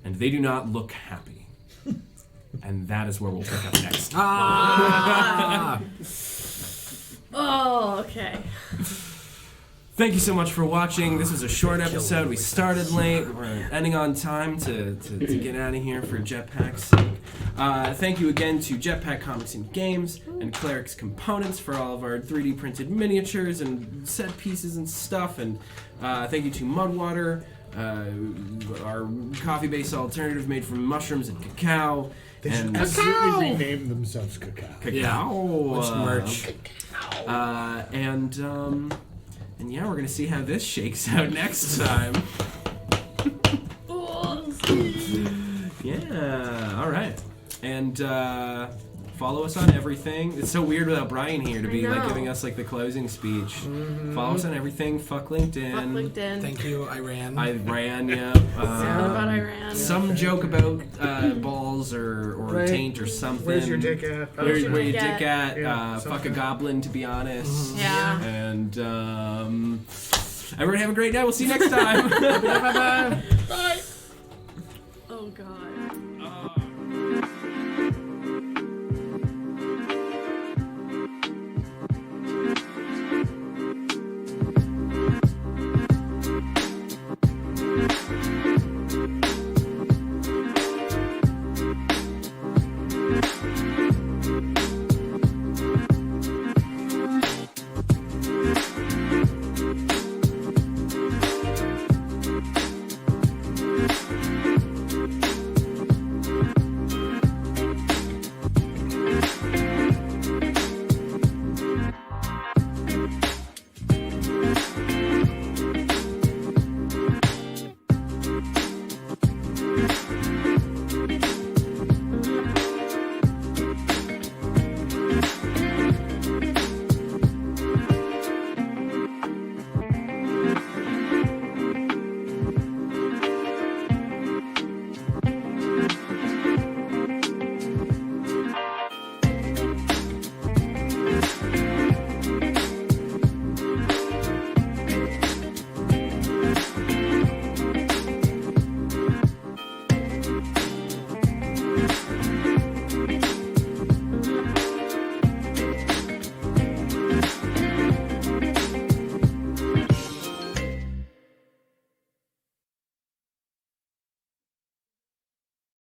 And they do not look happy. And that is where we'll pick up next. Oh, okay. Thank you so much for watching. This was a short episode. We started late. We're ending on time to get out of here for Jetpack's sake. Thank you again to Jetpack Comics and Games and Cleric's Components for all of our 3D printed miniatures and set pieces and stuff. And thank you to Mudwater, our coffee-based alternative made from mushrooms and cacao. They should And absolutely rename themselves Cacao. cacao. Merch. And yeah, we're gonna see how this shakes out next time. Yeah, all right. And follow us on everything. It's so weird without Brian here to be like giving us like the closing speech. Follow us on everything. Fuck LinkedIn. Fuck LinkedIn. Thank you, Iran. Iran, yeah. Sound about Iran. Some joke about balls or Right. taint or something. Where's your dick at? Where your dick dick at? Yeah, Fuck a something. goblin, to be honest. Yeah. And everyone have a great day. We'll see you next time. Bye. Oh god.